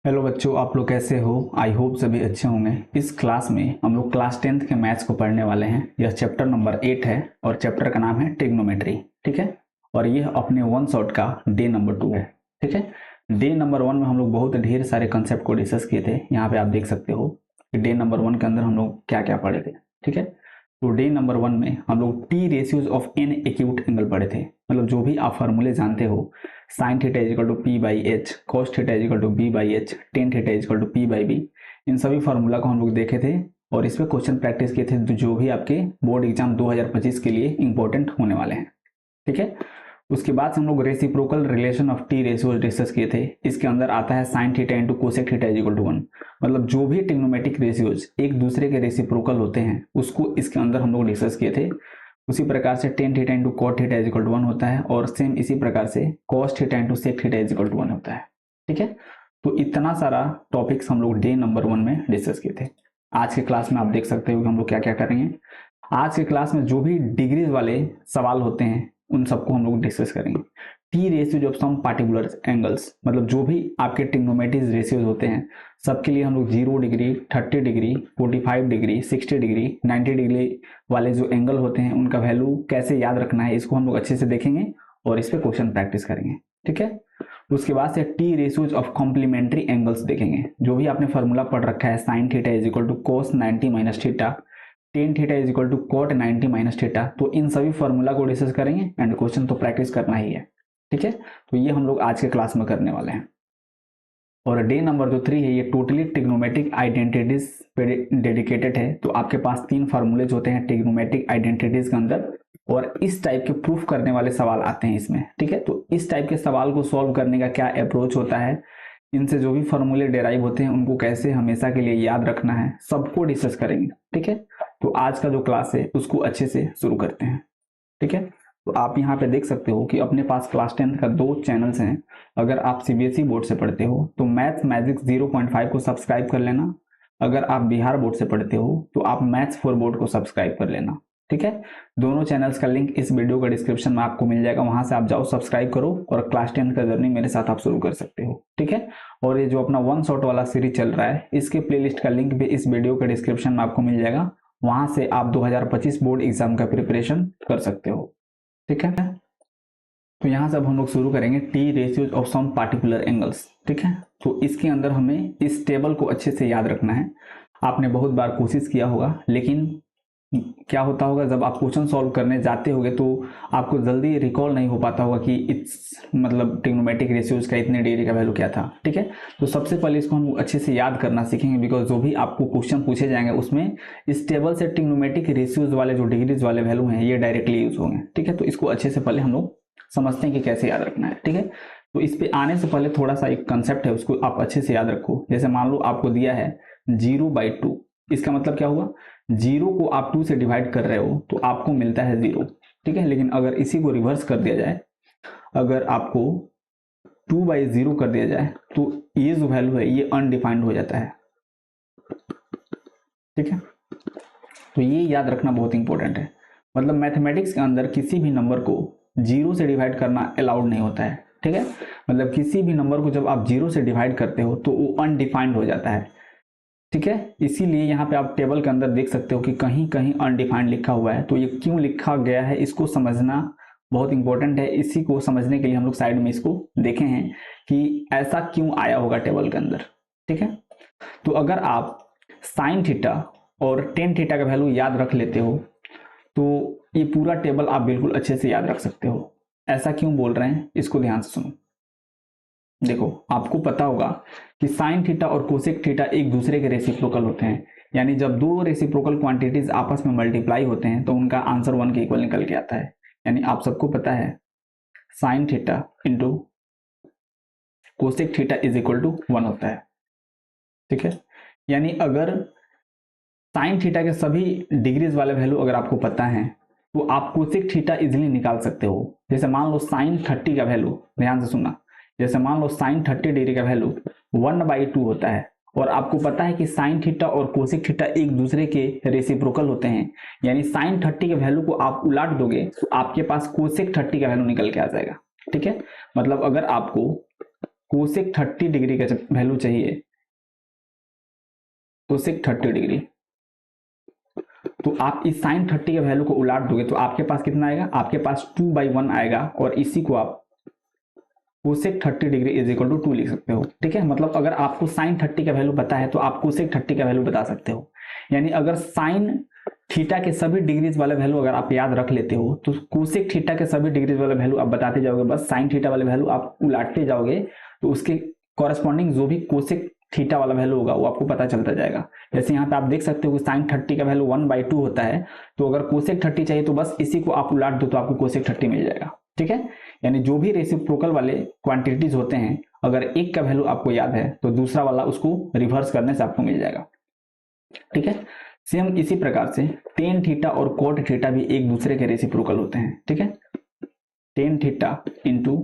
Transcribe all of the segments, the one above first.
Hello बच्चों, आप लोग कैसे हो? आई होप सभी अच्छे होंगे। इस क्लास में हम लोग क्लास 10th के मैथ्स को पढ़ने वाले हैं। यह चैप्टर नंबर 8 है और चैप्टर का नाम है ट्रिग्नोमेट्री। ठीक है, और यह अपने वन शॉट का डे नंबर 2 है। ठीक है, डे नंबर 1 में हम लोग बहुत ढेर सारे कंसेप्ट को डिस्कस किए थे। यहाँ पे आप देख सकते हो कि डे नंबर 1 के अंदर हम लोग क्या क्या पढ़े थे। ठीक है, तो डे नंबर 1 में हम लोग T ratios of an acute angle पढ़े थे। मतलब जो भी आप फार्मूले जानते हो, sine theta is equal to P by H, cos theta is equal to B by H, tan theta is equal to P by B, इन सभी फार्मूला को हम लोग देखे थे और इस पे क्वेश्चन प्रैक्टिस किए थे जो भी आपके बोर्ड एग्जाम 2025 के लिए इंपॉर्टेंट होने वाले हैं। ठीक है, उसके बाद हम लोग reciprocal relation of T ratios discuss किए थे। इसके अंदर आता है sine theta into cosec theta is equal to 1। मतलब जो भी ट्रिग्नोमेट्रिक रेशियोज एक दूसरे के रेसिप्रोकल होते हैं उसको इसके अंदर हम लोग डिस्कस किए थे। उसी प्रकार से tan theta into cot theta is equal to 1 होता है और सेम इसी प्रकार से cos theta into sec theta is equal to 1 होता है। ठीक है, तो इतना सारा टॉपिक्स हम लोग डे नंबर 1 में डिस्कस किए थे। आज के क्लास में आप देख सकते हो कि हम लोग क्या क्या करेंगे। आज के क्लास में जो भी डिग्रीज वाले सवाल होते हैं उन सबको हम लोग डिस्कस करेंगे। T ratios of some particular angles, मतलब जो भी आपके ट्रिग्नोमेट्रिक रेशियोज होते हैं सबके लिए हम लोग 0 degree, 30 degree, 45 degree, 60 degree, 90 degree वाले जो एंगल होते हैं उनका वैल्यू कैसे याद रखना है इसको हम लोग अच्छे से देखेंगे और इस पे क्वेश्चन प्रैक्टिस करेंगे। ठीक है, उसके बाद से T ratios of complementary angles देखेंगे। जो भी आपने फॉर्मूला पढ़ रखा है, sine theta is equal to cos 90 minus theta, tan theta is equal to cot 90 minus theta, तो इन सभी फॉर्मूला को डिस्कस करेंगे एंड क्वेश्चन तो प्रैक्टिस करना ही है। ठीक है, तो ये हम लोग आज के क्लास में करने वाले हैं। और डे नंबर जो 3 है ये टोटली ट्रिग्नोमेट्रिक आइडेंटिटीज पे डेडिकेटेड है। तो आपके पास 3 फार्मूलेज होते हैं ट्रिग्नोमेट्रिक आइडेंटिटीज के अंदर और इस टाइप के प्रूफ करने वाले सवाल आते हैं इसमें। ठीक है, तो इस टाइप के सवाल को सॉल्व करने का क्या अप्रोच होता है, इनसे जो भी फॉर्मूले डेराइव होते हैं उनको कैसे हमेशा के लिए याद रखना है, सबको डिस्कस करेंगे। ठीक है, तो आज का जो क्लास है उसको अच्छे से शुरू करते हैं। ठीक है, तो आप यहाँ पे देख सकते हो कि अपने पास क्लास 10 का 2 चैनल्स हैं। अगर आप सीबीएसई बोर्ड से पढ़ते हो तो मैथ्स मैजिक 0.5 को सब्सक्राइब कर लेना। अगर आप बिहार बोर्ड से पढ़ते हो तो आप मैथ्स 4 बोर्ड को सब्सक्राइब कर लेना। ठीक है, दोनों चैनल्स का लिंक इस वीडियो का डिस्क्रिप्शन में आपको मिल जाएगा, वहां से आप जाओ, सब्सक्राइब करो और क्लास 10 का जर्नी मेरे साथ आप शुरू कर सकते हो। ठीक है, और ये जो अपना वन शॉट वाला सीरीज चल रहा है इसके प्लेलिस्ट का लिंक भी इस वीडियो के डिस्क्रिप्शन में आपको मिल जाएगा, वहां से आप 2025 बोर्ड एग्जाम का प्रिपरेशन कर सकते हो। ठीक है, तो यहां से अब हम लोग शुरू करेंगे T ratios of some particular angles. ठीक है, तो इसके अंदर हमें इस टेबल को अच्छे से याद रखना है। आपने बहुत बार कोशिश किया होगा, लेकिन क्या होता होगा जब आप क्वेश्चन सॉल्व करने जाते होगे तो आपको जल्दी रिकॉल नहीं हो पाता होगा कि इट्स मतलब ट्रिग्नोमेट्रिक रेशियोज का इतने डिग्री का वैल्यू क्या था। ठीक है, तो सबसे पहले इसको हम अच्छे से याद करना सीखेंगे, बिकॉज जो भी आपको क्वेश्चन पूछे जाएंगे उसमें इस टेबल से ट्रिग्नोमेट्रिक रेशियोज वाले जो डिग्रीज वाले वैल्यू हैं ये डायरेक्टली यूज होंगे। ठीक है, तो इसको अच्छे से पहले हम लोग समझते हैं कि कैसे याद रखना है। ठीक है, तो इस पे आने से पहले थोड़ा सा एक कंसेप्ट है उसको आप अच्छे से याद रखो। जैसे मान लो आपको दिया है 0/2, इसका मतलब क्या हुआ, 0 को आप 2 से डिवाइड कर रहे हो तो आपको मिलता है 0। ठीक है, लेकिन अगर इसी को रिवर्स कर दिया जाए, अगर आपको 2/0 कर दिया जाए तो ये जो वैल्यू है ये अनडिफाइंड हो जाता है। ठीक है, तो ये याद रखना बहुत इंपॉर्टेंट है। मतलब मैथमेटिक्स के अंदर किसी भी नंबर को 0 से डिवाइड करना अलाउड नहीं होता है। ठीक है, मतलब किसी भी नंबर को जब आप 0 से डिवाइड करते हो तो वो अनडिफाइंड हो जाता है। ठीक है, इसीलिए यहाँ पे आप टेबल के अंदर देख सकते हो कि कहीं कहीं अनडिफाइंड लिखा हुआ है। तो ये क्यों लिखा गया है इसको समझना बहुत इंपॉर्टेंट है। इसी को समझने के लिए हम लोग साइड में इसको देखे हैं कि ऐसा क्यों आया होगा टेबल के अंदर। ठीक है, तो अगर आप साइन थीटा और टेन थीटा का वैल्यू याद रख लेते हो तो ये पूरा टेबल आप बिल्कुल अच्छे से याद रख सकते हो। ऐसा क्यों बोल रहे हैं इसको ध्यान से सुनो। देखो, आपको पता होगा कि साइन थीटा और कोसेक थीटा एक दूसरे के रेसिप्रोकल होते हैं, यानी जब दो रेसिप्रोकल क्वांटिटीज आपस में मल्टीप्लाई होते हैं तो उनका आंसर 1 के इक्वल निकल के आता है। यानी आप सबको पता है sine theta into cosec theta is equal to 1 होता है। ठीक है, यानी अगर साइन थीटा के सभी डिग्रीज वाले वैल्यू अगर आपको पता है तो आप कोसेक थीटा इजिली निकाल सकते हो। जैसे मान लो साइन 30 का वैल्यू, ध्यान से सुनना, जैसे मान लो साइन 30 डिग्री का वैल्यू 1/2 होता है और आपको पता है कि साइन थीटा और कोसेक थीटा एक दूसरे के रेसिप्रोकल होते हैं, यानी साइन 30 के वैल्यू को आप उलट दोगे तो आपके पास कोसेक 30 का वैल्यू निकल के आ जाएगा। ठीक है, मतलब अगर आपको कोसेक 30 डिग्री का वैल्यू चाहिए, कोसेक 30 डिग्री, तो आप इस साइन 30 के वैल्यू को उलाट दोगे तो आपके पास कितना आएगा, आपके पास 2/1 आएगा, और इसी को आप cosec 30 degree is equal to 2 लिख सकते हो। ठीक है, मतलब अगर आपको साइन 30 का वैल्यू पता है तो आप कोसेक 30 का वैल्यू बता सकते हो। यानी अगर साइन थीटा के सभी डिग्रीज वाले वैल्यू अगर आप याद रख लेते हो तो कोसेक थीटा के सभी डिग्रीज वाले वैल्यू आप बताते जाओगे, बस साइन थीटा वाले वैल्यू आप उलाटते जाओगे तो उसके कॉरेस्पॉन्डिंग जो भी कोसेक थीटा वाला वैल्यू होगा वो आपको पता चलता जाएगा। जैसे यहाँ पे आप देख सकते हो कि साइन 30 का वैल्यू 1/2 होता है, तो अगर कोसेक 30 चाहिए तो बस इसी को आप उलाट दो तो आपको कोसेक 30 मिल जाएगा। ठीक है, यानी जो भी रेसिप्रोकल वाले क्वांटिटीज होते हैं, अगर एक का वैल्यू आपको याद है तो दूसरा वाला उसको रिवर्स करने से आपको मिल जाएगा। ठीक है, सेम इसी प्रकार से टेन थीटा और कोट थीटा भी एक दूसरे के रेसिप्रोकल होते हैं। ठीक है, tan theta into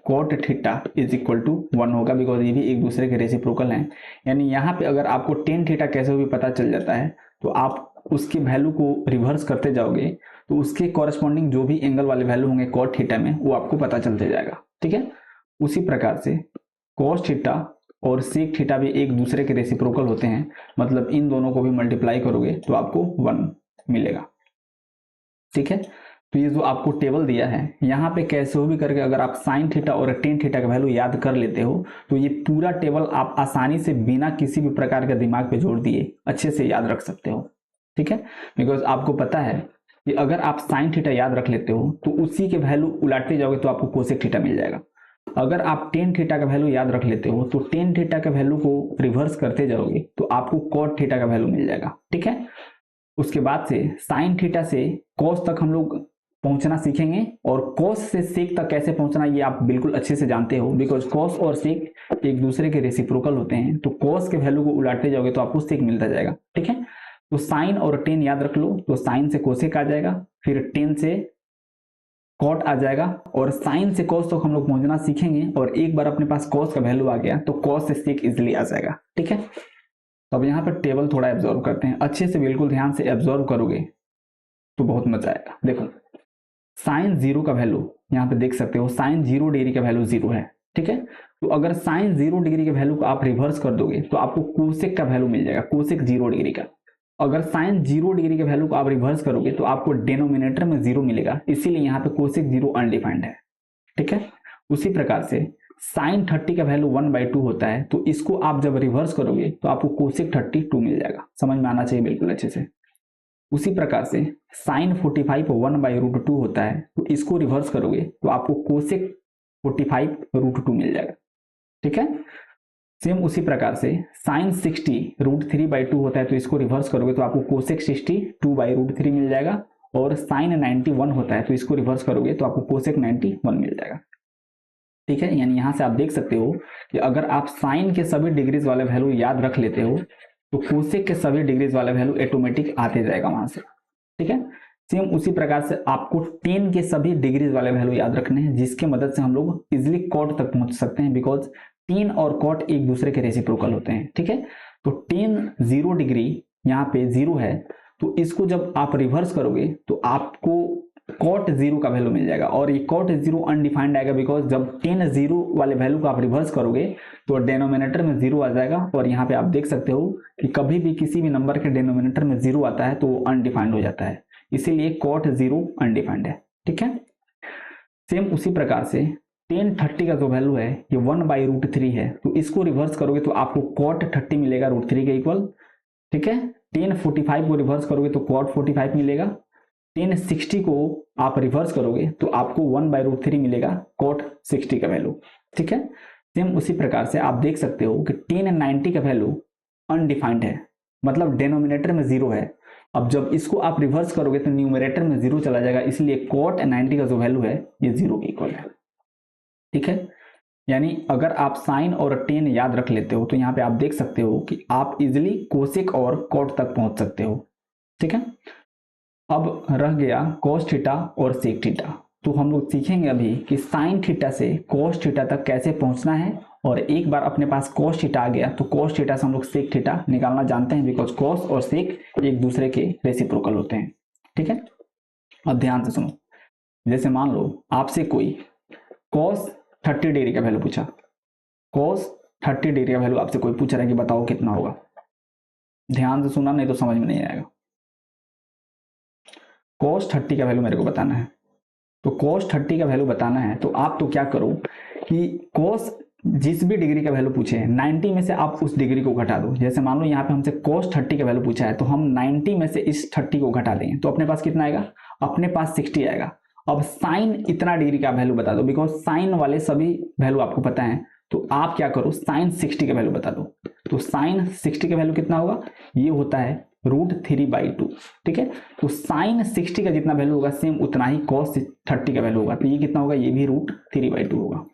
cot theta is equal to 1 होगा, बिकॉज ये भी एक दूसरे के रेसिप्रोकल हैं। यानी यहाँ पे अगर आपको टेन थीटा कैसे भी पता चल जाता है तो आप उसकी वैल्यू को रिवर्स करते जाओगे तो उसके कॉरेस्पॉन्डिंग जो भी एंगल वाले वैल्यू होंगे कोट थीटा में वो आपको पता चलते जाएगा। ठीक है, उसी प्रकार से कोस थीटा और सेक थीटा भी एक दूसरे के रेसिप्रोकल होते हैं, मतलब इन दोनों को भी मल्टीप्लाई करोगे तो आपको 1 मिलेगा। ठीक है, तो ये जो आपको टेबल दिया है यहाँ पे कैसे भी करके अगर आप साइन थीटा और टेन थीटा का वैल्यू याद कर लेते हो तो ये पूरा टेबल आप आसानी से बिना किसी भी प्रकार के दिमाग पे जोड़ दिए अच्छे से याद रख सकते हो। ठीक है, बिकॉज आपको पता है कि अगर आप साइन थीटा याद रख लेते हो तो उसी के वैल्यू उलाटते जाओगे तो आपको कोसेक थीटा मिल जाएगा। अगर आप टेन थीटा का वैल्यू याद रख लेते हो तो टेन थीटा के वैल्यू को रिवर्स करते जाओगे तो आपको कॉट थीटा का वैल्यू मिल जाएगा। ठीक है, उसके बाद से साइन थीटा से कॉस तक हम लोग पहुंचना सीखेंगे, और कॉस से सेक तक कैसे पहुंचना ये आप बिल्कुल अच्छे से जानते हो, बिकॉज कॉस और सेक एक दूसरे के रेसिप्रोकल होते हैं। तो कॉस के वैल्यू को उलाटते जाओगे तो आपको सेक मिलता जाएगा। ठीक है, तो साइन और टेन याद रख लो, तो साइन से कोसेक आ जाएगा, फिर टेन से कॉट आ जाएगा, और साइन से कॉस तक हम लोग पहुंचना सीखेंगे, और एक बार अपने पास कॉस का वैल्यू आ गया तो कॉस से सेक इजिली आ जाएगा। ठीक है, तो अब यहाँ पर टेबल थोड़ा एब्जॉर्व करते हैं, अच्छे से बिल्कुल ध्यान से एब्जॉर्व करोगे तो बहुत मजा आएगा। देखो साइन 0 का वैल्यू यहाँ पे देख सकते हो, साइन 0 डिग्री का वैल्यू 0 है। ठीक है, तो अगर साइन 0 डिग्री के वैल्यू को आप रिवर्स कर दोगे तो आपको कोसेक का वैल्यू मिल जाएगा, कोसेक 0 डिग्री का। अगर साइन 0 डिग्री के वैल्यू को आप रिवर्स करोगे तो आपको डिनोमिनेटर में 0 मिलेगा, इसीलिए यहाँ पे कोसेक 0 अनडिफाइंड है। ठीक है, उसी प्रकार से साइन 30 का वैल्यू 1/2 होता है, तो इसको आप जब रिवर्स करोगे तो आपको कोसेक 32 मिल जाएगा। समझ में आना चाहिए बिल्कुल अच्छे से। उसी प्रकार से साइन 45 1/√2 होता है, तो इसको रिवर्स करोगे तो आपको कोसेक 45√2 मिल जाएगा। ठीक है, सेम उसी प्रकार से साइन 60 √3/2 होता है, तो इसको रिवर्स करोगे तो आपको कोसेक 60 2/√3 मिल जाएगा, और साइन 91 होता है तो इसको रिवर्स करोगे तो आपको कोसेक 91 मिल जाएगा। ठीक है, यानी यहां से आप देख सकते हो कि अगर आप साइन के सभी डिग्रीज वाले वैल्यू याद रख लेते हो तो कोसेक के सभी डिग्रीज वाला वैल्यू ऑटोमेटिक आते जाएगा वहां से। ठीक है, सेम उसी प्रकार से आपको टेन के सभी डिग्रीज वाले वैल्यू याद रखने हैं, जिसके मदद से हम लोग इजिली कॉट तक पहुंच सकते हैं, बिकॉज टेन और कॉट एक दूसरे के रेसिप्रोकल होते हैं। ठीक है, तो टेन 0 डिग्री यहाँ पे 0 है, तो इसको जब आप रिवर्स करोगे तो आपको कॉट 0 का वैल्यू मिल जाएगा, और ये कॉट 0 अनडिफाइंड आएगा, बिकॉज जब टेन 0 वाले वैल्यू को आप रिवर्स करोगे तो डिनोमिनेटर में 0 आ जाएगा, और यहाँ पे आप देख सकते हो कि कभी भी किसी भी नंबर के डिनोमिनेटर में 0 आता है तो वो अनडिफाइंड हो जाता है, इसीलिए कॉट 0 अनडिफाइंड है। ठीक है, सेम उसी प्रकार से टेन 30 का जो वैल्यू है ये 1/√3 है, तो इसको रिवर्स करोगे तो आपको कॉट 30 मिलेगा √3 के इक्वल। ठीक है, टेन 45 को रिवर्स करोगे तो कॉट 45 मिलेगा, टेन 60 को आप रिवर्स करोगे तो आपको 1/√3 मिलेगा कॉट 60 का वैल्यू। ठीक है, सेम उसी प्रकार से आप देख सकते हो कि टेन 90 का वैल्यू अनडिफाइंड है, मतलब डिनोमिनेटर में 0 है। अब जब इसको आप रिवर्स करोगे तो न्यूमरेटर में 0 चला जाएगा, इसलिए कॉट 90 का जो वैल्यू है ये 0 के इक्वल है। ठीक है, यानी अगर आप साइन और टेन याद रख लेते हो तो यहाँ पे आप देख सकते हो कि आप इजिली कोसेक और कॉट तक पहुंच सकते हो। ठीक है, अब रह गया कॉस थीटा और सेक थीटा, तो हम लोग सीखेंगे अभी कि साइन थीटा से कॉस थीटा तक कैसे पहुंचना है, और एक बार अपने पास कॉस थीटा आ गया तो कॉस थीटा से हम लोग सेक थीटा निकालना जानते हैं, बिकॉज कॉस और सेक एक दूसरे के रेसिप्रोकल होते हैं। ठीक है, अब ध्यान से सुनो, जैसे मान लो आपसे कोई कॉस 30 डिग्री का वैल्यू पूछा, cos 30 डिग्री का वैल्यू आपसे कोई पूछ रहा है कि बताओ कितना होगा, ध्यान से सुना नहीं तो समझ में नहीं आएगा। cos 30 का वैल्यू मेरे को बताना है, तो cos 30 का वैल्यू बताना है तो आप तो क्या करो कि cos जिस भी डिग्री का वैल्यू पूछे 90 में से आप उस डिग्री को घटा दो। जैसे मान लो यहाँ पे हमसे cos 30 का वैल्यू पूछा है तो हम 90 में से इस 30 को घटा देंगे तो अपने पास कितना आएगा, अपने पास 60 आएगा। अब साइन इतना डिग्री का वैल्यू बता दो, बिकॉज साइन वाले सभी वैल्यू आपको पता है, तो आप क्या करो साइन 60 का वैल्यू बता दो। तो साइन 60 का वैल्यू कितना होगा, ये होता है √3/2, ठीक है। तो साइन 60 का जितना वैल्यू होगा सेम उतना ही cos 30 का वैल्यू होगा, तो ये कितना होगा, ये भी √3/2 होगा,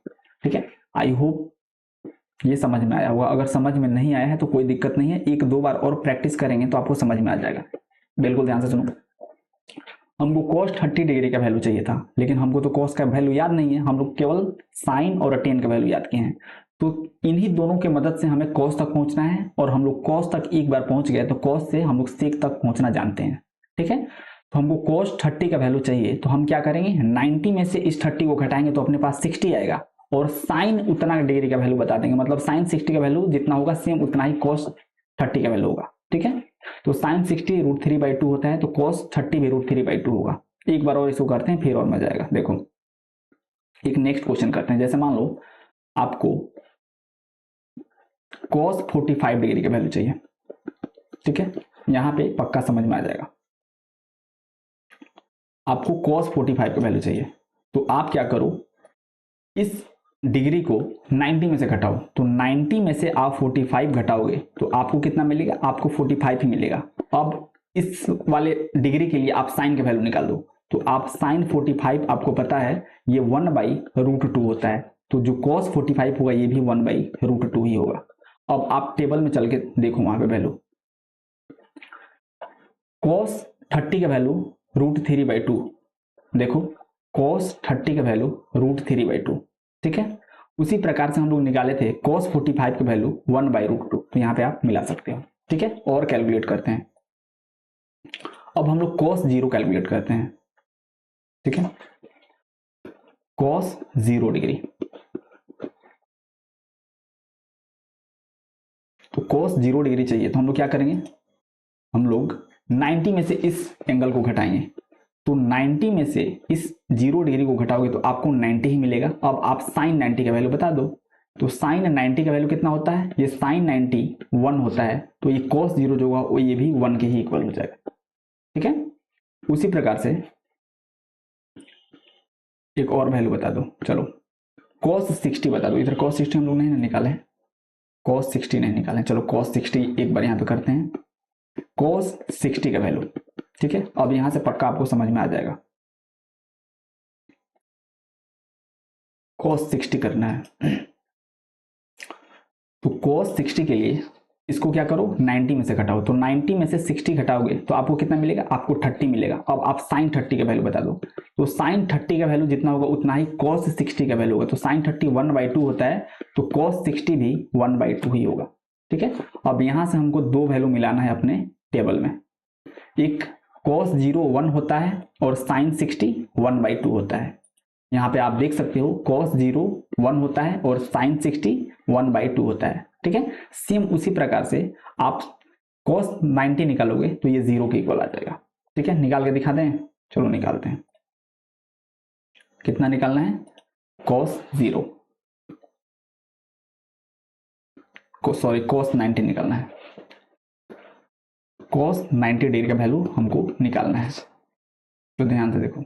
ठीक है। आई होप ये समझ में आया होगा। अगर समझ में नहीं आया है तो कोई दिक्कत नहीं है, एक दो बार और प्रैक्टिस करेंगे तो आपको समझ में आ जाएगा। बिल्कुल ध्यान से सुनो, हमको cos 30 डिग्री का वैल्यू चाहिए था, लेकिन हमको तो cos का वैल्यू याद नहीं है, हम लोग केवल साइन और tan का वैल्यू याद किए हैं। तो इन्हीं दोनों के मदद से हमें cos तक पहुंचना है, और हम लोग cos तक एक बार पहुंच गए तो cos से हम लोग sec तक पहुंचना जानते हैं, ठीक है। तो हमको cos 30 का वैल्यू चाहिए, तो हम क्या करेंगे 90 में से इस 30 को घटाएंगे तो अपने पास 60 आएगा, और साइन उतना डिग्री का वैल्यू बता देंगे, मतलब साइन 60 का वैल्यू जितना होगा सेम उतना ही cos 30 का वैल्यू होगा, ठीक है। तो साइन 60 √3/2 होता है, तो cos 30 भी √3/2 होगा। एक बार और इसको करते हैं फिर और मजा आएगा। देखो एक नेक्स्ट क्वेश्चन करते हैं। जैसे मान लो आपको cos 45 डिग्री का वैल्यू चाहिए, ठीक है, यहां पे पक्का समझ में आ जाएगा। आपको cos 45 का वैल्यू चाहिए, तो आप क्या करो, इस डिग्री को 90 में से घटाओ, तो 90 में से आप 45 घटाओगे तो आपको कितना मिलेगा, आपको 45 ही मिलेगा। अब इस वाले डिग्री के लिए आप साइन का वैल्यू निकाल दो, तो आप साइन 45 आपको पता है ये 1/√2 होता है, तो जो cos 45 होगा ये भी 1/√2 ही होगा। अब आप टेबल में चल के देखो वहां पे वैल्यू, cos 30 का वैल्यू √3/2, देखो cos 30 का वैल्यू √3/2, ठीक है। उसी प्रकार से हम लोग निकाले थे cos 45 का वैल्यू 1/√2, तो यहाँ पे आप मिला सकते हो, ठीक है। और कैलकुलेट करते हैं, अब हम लोग cos 0 कैलकुलेट करते हैं, ठीक है। cos 0 डिग्री, तो cos 0 डिग्री चाहिए, तो हम लोग क्या करेंगे, हम लोग 90 में से इस एंगल को घटाएंगे, तो 90 में से इस 0 डिग्री को घटाओगे तो आपको 90 ही मिलेगा। अब आप साइन 90 का वैल्यू बता दो, तो साइन 90 का वैल्यू कितना होता है, ये साइन 90 1 होता है, तो ये cos 0 जो होगा वो ये भी 1 के ही इक्वल हो जाएगा, ठीक है। उसी प्रकार से एक और वैल्यू बता दो, चलो cos 60 बता दो। इधर cos 60 हम लोग नहीं निकाले, cos 60 नहीं निकाले, चलो cos 60 एक बार यहाँ पे करते हैं, cos 60 का वैल्यू, ठीक है। अब यहां से पक्का आपको समझ में आ जाएगा, cos 60 करना है, तो cos 60 के लिए इसको क्या करो 90 में से घटाओ, तो 90 में से 60 घटाओगे तो आपको कितना मिलेगा, आपको 30 मिलेगा। अब आप साइन 30 का वैल्यू बता दो, तो साइन 30 का वैल्यू जितना होगा उतना ही cos 60 का वैल्यू होगा, तो साइन 30 1/2 होता है, तो cos 60 भी 1/2 ही होगा, ठीक है। अब यहां से हमको दो वैल्यू मिलाना है अपने टेबल में, एक cos 0 1 होता है और साइन 60 1/2 होता है। यहाँ पे आप देख सकते हो cos 0 1 होता है और साइन 60 1/2 होता है, ठीक है। सेम उसी प्रकार से आप cos 90 निकालोगे तो ये 0 के इक्वल आ जाएगा, ठीक है। निकाल के दिखा दें, चलो निकालते हैं, कितना निकालना है, cos 0 cos 90 निकालना है, cos 90 डिग्री का वैल्यू हमको निकालना है। तो ध्यान से देखो,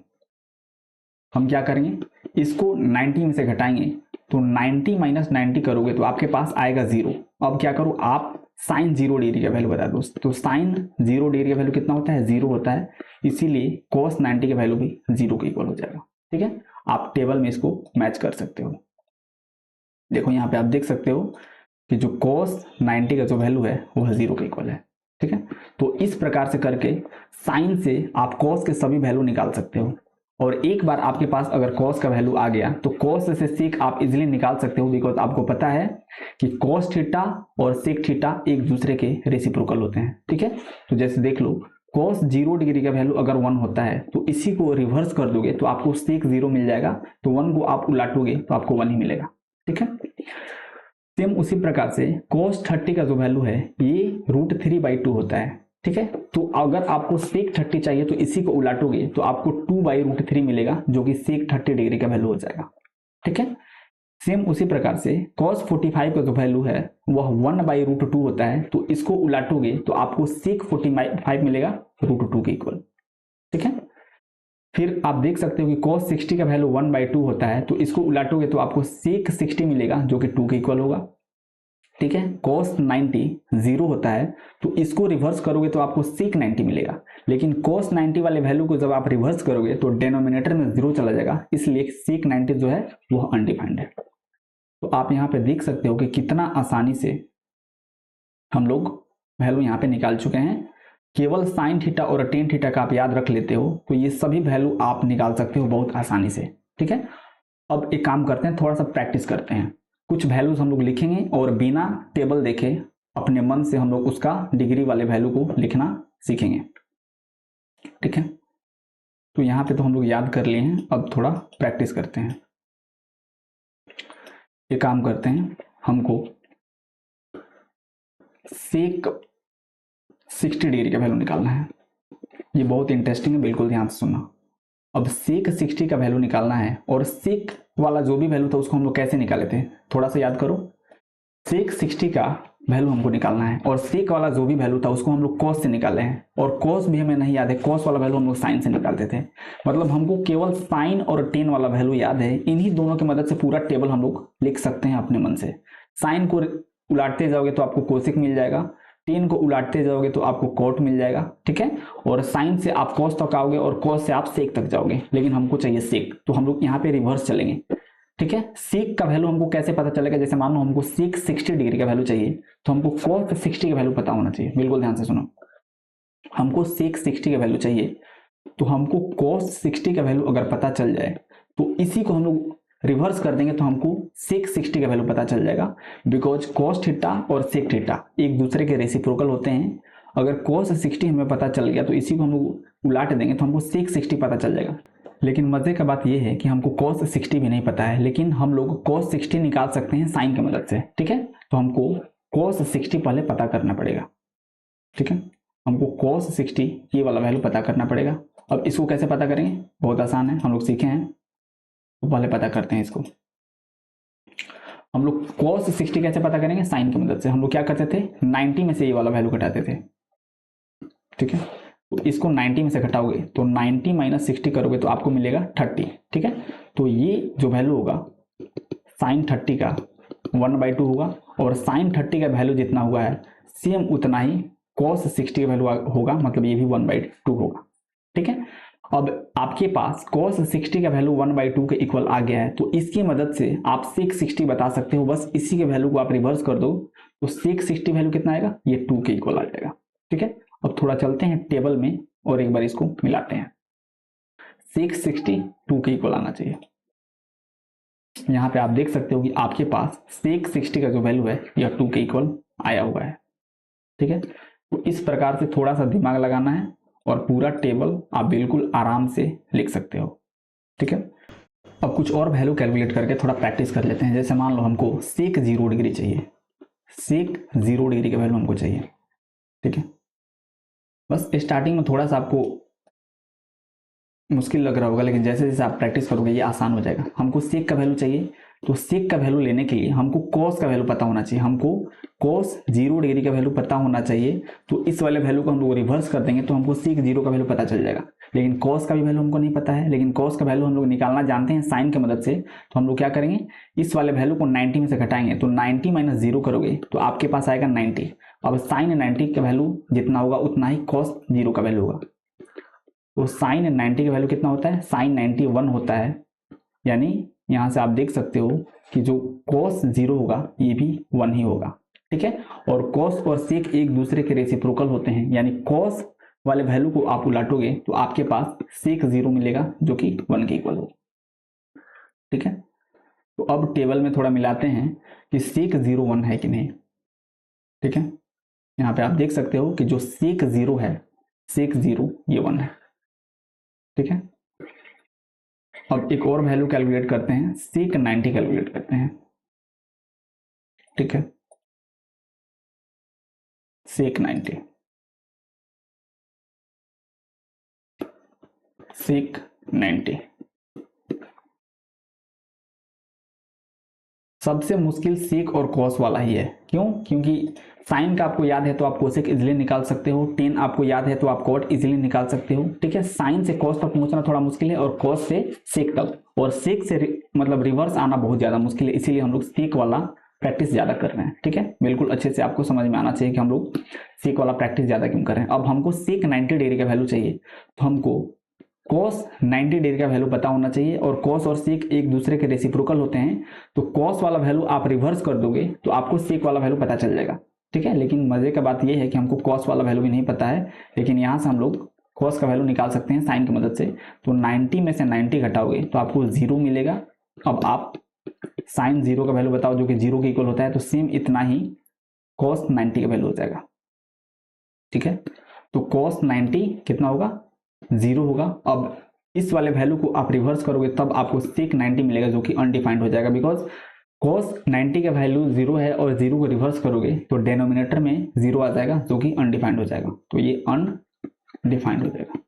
हम क्या करेंगे, इसको 90 में से घटाएंगे, तो 90 - 90 करोगे तो आपके पास आएगा 0। अब क्या करो, आप साइन 0 डिग्री का वैल्यू बता दो, तो साइन 0 डिग्री का वैल्यू कितना होता है, 0 होता है, इसीलिए cos 90 का वैल्यू भी 0 के इक्वल हो जाएगा, ठीक है। आप टेबल में इसको मैच कर सकते हो। देखो यहाँ पे आप देख सकते हो कि जो cos 90 का जो वैल्यू है वह 0 के इक्वल है, ठीक है। तो इस प्रकार से करके साइन से आप cos के सभी वैल्यू निकाल सकते हो, और एक बार आपके पास अगर cos का वैल्यू आ गया तो cos से sec आप इजीली निकाल सकते हो, बिकॉज आपको पता है कि cos थीटा और sec थीटा एक दूसरे के रेसिप्रोकल होते हैं, ठीक है। तो जैसे देख लो cos 0 डिग्री का वैल्यू अगर 1 होता है तो इसी को रिवर्स कर दोगे तो आपको sec 0 मिल जाएगा, तो 1 को आप उलाटोगे तो आपको 1 ही मिलेगा, ठीक है। सेम उसी प्रकार से cos 30 का जो वैल्यू है ये √3/2 होता है। ठीक है, तो अगर आपको sec 30 चाहिए तो इसी को उलाटोगे तो आपको 2/√3 मिलेगा जो कि sec 30 डिग्री का वैल्यू हो जाएगा। ठीक है, सेम उसी प्रकार से cos 45 का जो वैल्यू है वह 1/√2 होता है, तो इसको उलाटोगे तो आपको sec 45 मिलेगा √2 के इक्वल। ठीक है, फिर आप देख सकते हो कि cos 60 का वैल्यू 1/2 होता है, तो इसको उलाटोगे तो आपको sec 60 मिलेगा जो कि 2 के इक्वल होगा। ठीक है, cos 90 0 होता है, तो इसको रिवर्स करोगे तो आपको sec 90 मिलेगा, लेकिन cos 90 वाले वैल्यू को जब आप रिवर्स करोगे तो डिनोमिनेटर में 0 चला जाएगा, इसलिए sec 90 जो है वह अनडिफाइंड है। तो आप यहाँ पे देख सकते हो कि कितना आसानी से हम लोग वैल्यू यहाँ पे निकाल चुके हैं। केवल साइन थीटा और टेन थीटा का आप याद रख लेते हो तो ये सभी वैल्यू आप निकाल सकते हो बहुत आसानी से। ठीक है, अब एक काम करते हैं, थोड़ा सा प्रैक्टिस करते हैं। कुछ वैल्यूज हम लोग लिखेंगे और बिना टेबल देखे अपने मन से हम लोग उसका डिग्री वाले वैल्यू को लिखना सीखेंगे। ठीक है, तो यहाँ पे तो हम लोग याद कर लिए हैं, अब थोड़ा प्रैक्टिस करते हैं। ये काम करते हैं, हमको सेक 60 डिग्री का वैल्यू निकालना है। ये बहुत इंटरेस्टिंग है, बिल्कुल ध्यान से सुनना। अब सेक 60 का वैल्यू निकालना है और सेक वाला जो भी वैल्यू था उसको हम लोग कैसे निकाले थे, थोड़ा सा याद करो। सेक 60 का वैल्यू हमको निकालना है और सेक वाला जो भी वैल्यू था उसको हम लोग कॉस से निकाले हैं, और कॉस भी हमें नहीं याद है, कॉस वाला वैल्यू हम लोग साइन से निकालते थे। मतलब हमको केवल साइन और टेन वाला वैल्यू याद है, इन्हीं दोनों की मदद से पूरा टेबल हम लोग लिख सकते हैं अपने मन से। साइन को उलाटते जाओगे तो आपको कोसेक मिल जाएगा, टेन को उलाटते जाओगे तो आपको कॉट मिल जाएगा। ठीक है, और साइन से आप कॉस तक आओगे और कॉस से आप सेक तक जाओगे, लेकिन हमको चाहिए सेक, तो हम लोग यहाँ पे रिवर्स चलेंगे। ठीक है, सेक का वैल्यू हमको कैसे पता चलेगा, जैसे मान लो हमको सेक 60 डिग्री का वैल्यू चाहिए तो हमको कॉस 60 का वैल्यू पता होना चाहिए। बिल्कुल ध्यान से सुनो, हमको सेक 60 का वैल्यू चाहिए तो हमको कॉस 60 का वैल्यू अगर पता चल जाए तो इसी को हम लोग रिवर्स कर देंगे तो हमको सेक 60 का वैल्यू पता चल जाएगा, बिकॉज कॉस थीटा और सेक थीटा एक दूसरे के रेसिप्रोकल होते हैं। अगर कॉस 60 हमें पता चल गया तो इसी को हम लोग उलाट देंगे तो हमको सेक 60 पता चल जाएगा। लेकिन मजे का बात यह है कि हमको cos 60 भी नहीं पता है, लेकिन हम लोग cos 60 निकाल सकते हैं साइन की मदद से। ठीक है, तो हमको cos 60 पहले पता करना पड़ेगा। ठीक है, हमको cos 60 ये वाला वैल्यू पता करना पड़ेगा। अब इसको कैसे पता करेंगे, बहुत आसान है, हम लोग सीखे हैं, तो पहले पता करते हैं इसको। हम लोग cos 60 कैसे पता करेंगे, साइन की मदद से। हम लोग क्या करते थे, 90 में से ये वाला वैल्यू घटाते थे। ठीक है, तो इसको 90 में से घटाओगे तो 90 माइनस 60 करोगे तो आपको मिलेगा 30। ठीक है, तो ये जो वैल्यू होगा साइन 30 का 1/2 होगा, और साइन 30 का वैल्यू जितना हुआ है सेम उतना ही cos 60 का वैल्यू होगा, मतलब ये भी 1/2 होगा। ठीक है, अब आपके पास cos 60 का वैल्यू 1/2 के इक्वल आ गया है, तो इसकी मदद से आप sec 60 बता सकते हो। बस इसी के वैल्यू को आप रिवर्स कर दो तो sec 60 वैल्यू कितना आएगा, ये 2 के इक्वल आ जाएगा। ठीक है, अब थोड़ा चलते हैं टेबल में और एक बार इसको मिलाते हैं। sec 60 2 के इक्वल आना चाहिए। यहाँ पे आप देख सकते हो कि आपके पास sec 60 का जो वैल्यू है यह 2 के इक्वल आया हुआ है। ठीक है, तो इस प्रकार से थोड़ा सा दिमाग लगाना है और पूरा टेबल आप बिल्कुल आराम से लिख सकते हो। ठीक है, अब कुछ और वैल्यू कैलकुलेट करके थोड़ा प्रैक्टिस कर लेते हैं। जैसे मान लो हमको sec 0 डिग्री चाहिए, sec 0 डिग्री का वैल्यू हमको चाहिए। ठीक है, बस स्टार्टिंग में थोड़ा सा आपको मुश्किल लग रहा होगा, लेकिन जैसे जैसे आप प्रैक्टिस करोगे ये आसान हो जाएगा। हमको सेक का वैल्यू चाहिए, तो सेक का वैल्यू लेने के लिए हमको कॉस का वैल्यू पता होना चाहिए। हमको कॉस 0 डिग्री का वैल्यू पता होना चाहिए, तो इस वाले वैल्यू को हम लोग रिवर्स कर देंगे तो हमको सेक 0 का वैल्यू पता चल जाएगा। लेकिन कॉस का भी वैल्यू हमको नहीं पता है, लेकिन कॉस का वैल्यू हम लोग निकालना जानते हैं साइन की मदद से। तो हम लोग क्या करेंगे, इस वाले वैल्यू को 90 में से घटाएंगे, तो 90 माइनस 0 करोगे तो आपके पास आएगा 90। अब साइन 90 का वैल्यू जितना होगा उतना ही कॉस 0 का वैल्यू होगा। तो साइन 90 का वैल्यू कितना होता है, साइन 91 होता है, यानी यहां से आप देख सकते हो कि जो cos 0 होगा ये भी 1 ही होगा। ठीक है, और cos और sec एक दूसरे के रेसिप्रोकल होते हैं, यानी cos वाले वैल्यू को आप उलाटोगे तो आपके पास sec 0 मिलेगा जो कि 1 के इक्वल होगा। ठीक है, तो अब टेबल में थोड़ा मिलाते हैं कि sec 0 1 है कि नहीं। ठीक है, यहाँ पे आप देख सकते हो कि जो sec 0 है, sec 0 ये 1 है। ठीक है, अब एक और वैल्यू कैलकुलेट करते हैं, sec 90 कैलकुलेट करते हैं। ठीक है, सेक 90, सेक 90 सबसे मुश्किल सेक और कॉस वाला ही है। क्यों? क्योंकि साइन का आपको याद है तो आप कोसेक इजिली निकाल सकते हो, टेन आपको याद है तो आप कॉट इजिली निकाल सकते हो। ठीक है, साइन से कॉस तक पहुंचना थोड़ा मुश्किल है और कॉस से सेक तक, और सेक से मतलब रिवर्स आना बहुत ज्यादा मुश्किल है, इसीलिए हम लोग सेक वाला प्रैक्टिस ज्यादा कर रहे हैं। ठीक है, बिल्कुल अच्छे से आपको समझ में आना चाहिए कि हम लोग सेक वाला प्रैक्टिस ज्यादा क्यों कर रहे हैं। अब हमको सेक 90 डिग्री का वैल्यू चाहिए तो हमको cos 90 डिग्री का वैल्यू पता होना चाहिए, और cos और sec एक दूसरे के रेसिप्रोकल होते हैं, तो cos वाला वैल्यू आप रिवर्स कर दोगे तो आपको sec वाला वैल्यू पता चल जाएगा। ठीक है, लेकिन मजे का बात यह है कि हमको cos वाला वैल्यू भी नहीं पता है, लेकिन यहां से हम लोग cos का वैल्यू निकाल सकते हैं साइन की मदद से। तो 90 में से 90 घटाओगे तो आपको 0 मिलेगा। अब आप साइन 0 का वैल्यू बताओ जो कि 0 के इक्वल होता है, तो सेम इतना ही cos 90 का वैल्यू हो जाएगा। ठीक है, तो cos 90 कितना होगा? 0 होगा। अब इस वाले वैल्यू को आप रिवर्स करोगे तब आपको sec 90 मिलेगा जो कि अनडिफाइंड हो जाएगा, बिकॉज cos 90 का वैल्यू 0 है और 0 को रिवर्स करोगे तो डेनोमिनेटर में 0 आ जाएगा जो कि अनडिफाइंड हो जाएगा, तो ये अनडिफाइंड हो जाएगा।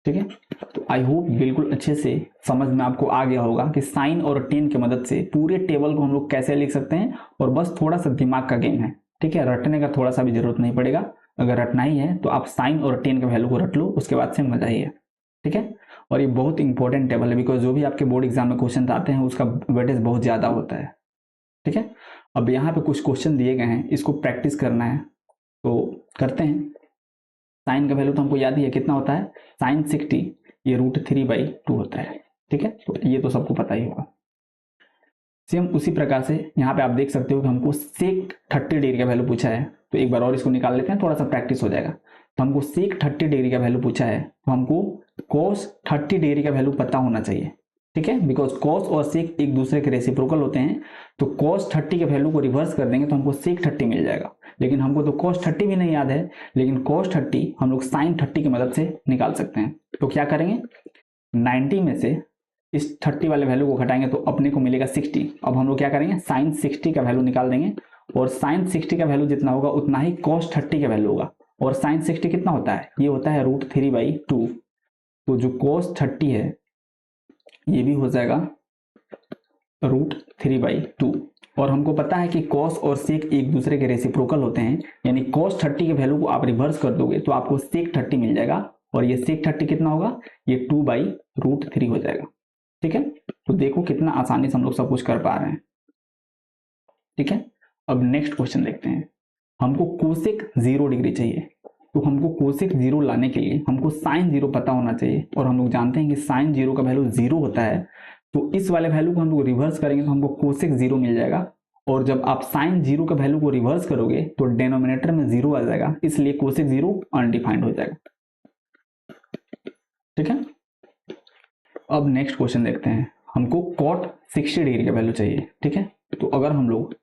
ठीक है, तो आई होप बिल्कुल अच्छे से समझ में आपको आ गया होगा कि साइन और टेन की मदद से पूरे टेबल को हम लोग कैसे लिख सकते हैं, और बस थोड़ा सा दिमाग का गेम है। ठीक है, रटने का थोड़ा सा भी जरूरत नहीं पड़ेगा, अगर रटना ही है तो आप साइन और टेन के वैल्यू को रट लो, उसके बाद से मजा ही है। ठीक है, और ये बहुत इंपॉर्टेंट टेबल है, बिकॉज जो भी आपके बोर्ड एग्जाम में क्वेश्चन आते हैं उसका वेटेज बहुत ज्यादा होता है। ठीक है, अब यहाँ पे कुछ क्वेश्चन दिए गए हैं, इसको प्रैक्टिस करना है तो करते हैं। साइन का वैल्यू तो हमको याद ही है, कितना होता है? साइन 60 ये √3/2 होता है। ठीक है, तो ये तो सबको पता ही होगा। सेम उसी प्रकार से यहाँ पे आप देख सकते हो कि हमको सेक 30 डिग्री का वैल्यू पूछा है, तो एक बार और इसको निकाल लेते हैं, थोड़ा सा प्रैक्टिस हो जाएगा। तो हमको सेक 30 डिग्री का वैल्यू पूछा है तो हमको cos 30 डिग्री का वैल्यू पता होना चाहिए। ठीक है, बिकॉज cos और sec एक दूसरे के रेसिप्रोकल होते हैं, तो cos 30 के वैल्यू को रिवर्स कर देंगे तो हमको sec 30 मिल जाएगा। लेकिन हमको तो cos 30 भी नहीं याद है, लेकिन cos 30 हम लोग sin 30 की मदद से निकाल सकते हैं। तो क्या करेंगे? 90 में से इस 30 वाले वैल्यू को घटाएंगे तो अपने को मिलेगा 60। अब हम लोग क्या करेंगे? साइन 60 का वैल्यू निकाल देंगे, और साइन 60 का वैल्यू जितना होगा उतना ही cos 30 का वैल्यू होगा। और साइन 60 कितना होता है? ये होता है √3/2, तो जो cos 30 है ये भी हो जाएगा √3/2। और हमको पता है कि cos और sec एक दूसरे के रेसिप्रोकल होते हैं, यानी cos 30 के वैल्यू को आप रिवर्स कर दोगे तो आपको sec 30 मिल जाएगा, और ये sec 30 कितना होगा? ये 2/√3 हो जाएगा। ठीक है, तो देखो कितना आसानी से हम लोग सब कुछ कर पा रहे हैं। ठीक है, अब नेक्स्ट क्वेश्चन देखते हैं। हमको कोसेक 0 डिग्री चाहिए, तो हमको कोसेक 0 लाने के लिए हमको साइन 0 पता होना चाहिए, और हम लोग जानते हैं कि साइन 0 का वैल्यू 0 होता है, तो इस वाले वैल्यू को हम लोग रिवर्स करेंगे तो हमको कोसेक 0 मिल जाएगा। और जब आप साइन 0 का वैल्यू को रिवर्स करोगे तो डेनोमिनेटर में 0 आ जाएगा, इसलिए कोसेक 0 अनडिफाइंड हो जाएगा। ठीक है, अब नेक्स्ट क्वेश्चन देखते हैं। हमको cot 60 डिग्री का वैल्यू चाहिए। ठीक है, तो अगर हम लोग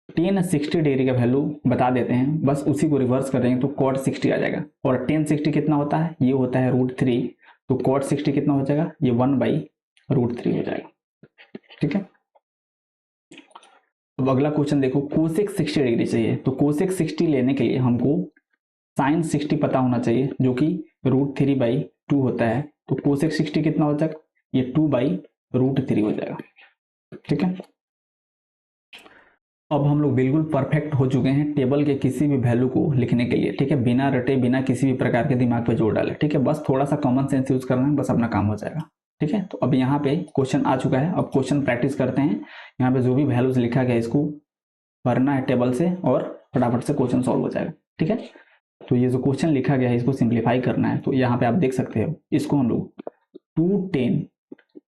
tan 60 डिग्री का वैल्यू बता देते हैं, बस उसी को रिवर्स कर देंगे तो cot 60 आ जाएगा। और tan 60 कितना होता है? ये होता है √3, तो cot 60 कितना हो जाएगा? ये 1/√3 हो जाएगा। ठीक है, अब अगला क्वेश्चन देखो, कोसेक 60 डिग्री चाहिए, तो कोसेक 60 लेने के लिए हमको साइन 60 पता होना चाहिए जो कि √3/2 होता है, तो कोसेक 60 कितना हो जाएगा? ये 2/√3 हो जाएगा। ठीक है, अब हम लोग बिल्कुल परफेक्ट हो चुके हैं टेबल के किसी भी वैल्यू को लिखने के लिए। ठीक है, बिना रटे बिना किसी भी प्रकार के दिमाग पे जोर डाले। ठीक है, बस थोड़ा सा कॉमन सेंस यूज करना है, बस अपना काम हो जाएगा। ठीक है, तो अब यहाँ पे क्वेश्चन आ चुका है, अब क्वेश्चन प्रैक्टिस करते हैं। यहाँ पे जो भी वैल्यूज लिखा गया इसको भरना है टेबल से, और फटाफट से क्वेश्चन सॉल्व हो जाएगा। ठीक है, तो ये जो क्वेश्चन लिखा गया है इसको सिंप्लीफाई करना है, तो यहाँ पे आप देख सकते हो, इसको हम लोग 2tan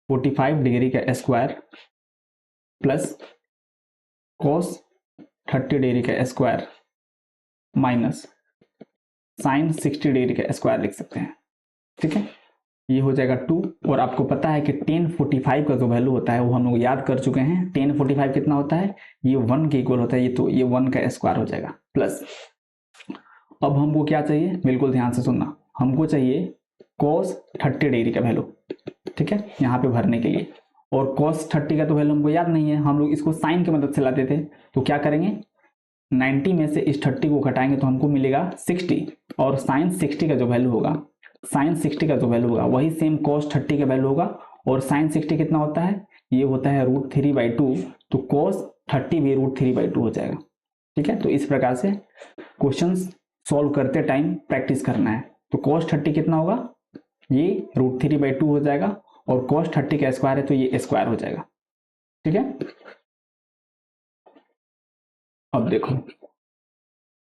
45 डिग्री का स्क्वायर प्लस cos 30 डिग्री का स्क्वायर माइनस साइन 60 डिग्री का स्क्वायर लिख सकते हैं। ठीक है, ये हो जाएगा 2, और आपको पता है कि tan 45 का जो वैल्यू होता है वो हम लोग याद कर चुके हैं। tan 45 कितना होता है? ये 1 के इक्वल होता है, ये तो ये 1 का स्क्वायर हो जाएगा प्लस। अब हमको क्या चाहिए? बिल्कुल ध्यान से सुनना, हमको चाहिए cos 30 डिग्री का वैल्यू। ठीक है, यहाँ पे भरने के लिए, और cos 30 का तो वैल्यू हमको याद नहीं है, हम लोग इसको साइन की मदद से लाते थे। तो क्या करेंगे, 90 में से इस 30 को घटाएंगे तो हमको मिलेगा 60, और साइन 60 का जो वैल्यू होगा, साइन 60 का जो वैल्यू होगा वही सेम cos 30 का वैल्यू होगा। और साइन 60 कितना होता है, ये होता है √3/2, तो cos 30 भी √3/2 हो जाएगा। ठीक है, तो इस प्रकार से क्वेश्चंस सॉल्व करते टाइम प्रैक्टिस करना है। तो cos 30 कितना होगा, ये √3/2 हो जाएगा, और cos 30 का स्क्वायर है तो ये स्क्वायर हो जाएगा। ठीक है, अब देखो,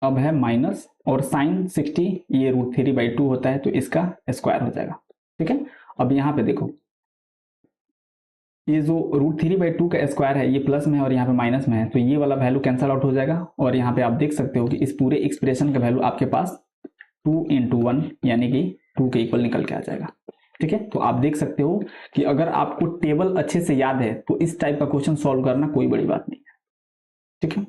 अब है माइनस, और साइन 60 ये √3/2 होता है तो इसका स्क्वायर हो जाएगा। ठीक है, अब यहाँ पे देखो, ये जो √3/2 का स्क्वायर है ये प्लस में है और यहाँ पे माइनस में है, तो ये वाला वैल्यू कैंसल आउट हो जाएगा। और यहाँ पे आप देख सकते हो कि इस पूरे एक्सप्रेशन का वैल्यू आपके पास 2 × 1 यानी कि 2 के इक्वल निकल के आ जाएगा। ठीक है, तो आप देख सकते हो कि अगर आपको टेबल अच्छे से याद है तो इस टाइप का क्वेश्चन सॉल्व करना कोई बड़ी बात नहीं है। ठीक है,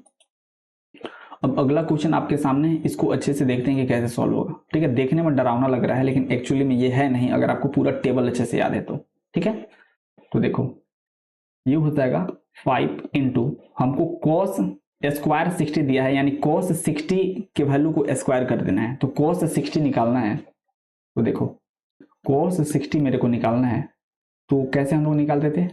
अब अगला क्वेश्चन आपके सामने, इसको अच्छे से देखते हैं कि कैसे सॉल्व होगा। ठीक है, देखने में डरावना लग रहा है लेकिन एक्चुअली में ये है नहीं, अगर आपको पूरा टेबल अच्छे से याद है तो। ठीक है, तो देखो ये हो जाएगा 5 × हमको cos स्क्वायर 60 दिया है, यानी cos 60 के वैल्यू को स्क्वायर कर देना है, तो cos 60 निकालना है। तो देखो cos 60 मेरे को निकालना है, तो कैसे हम लोग निकालते थे,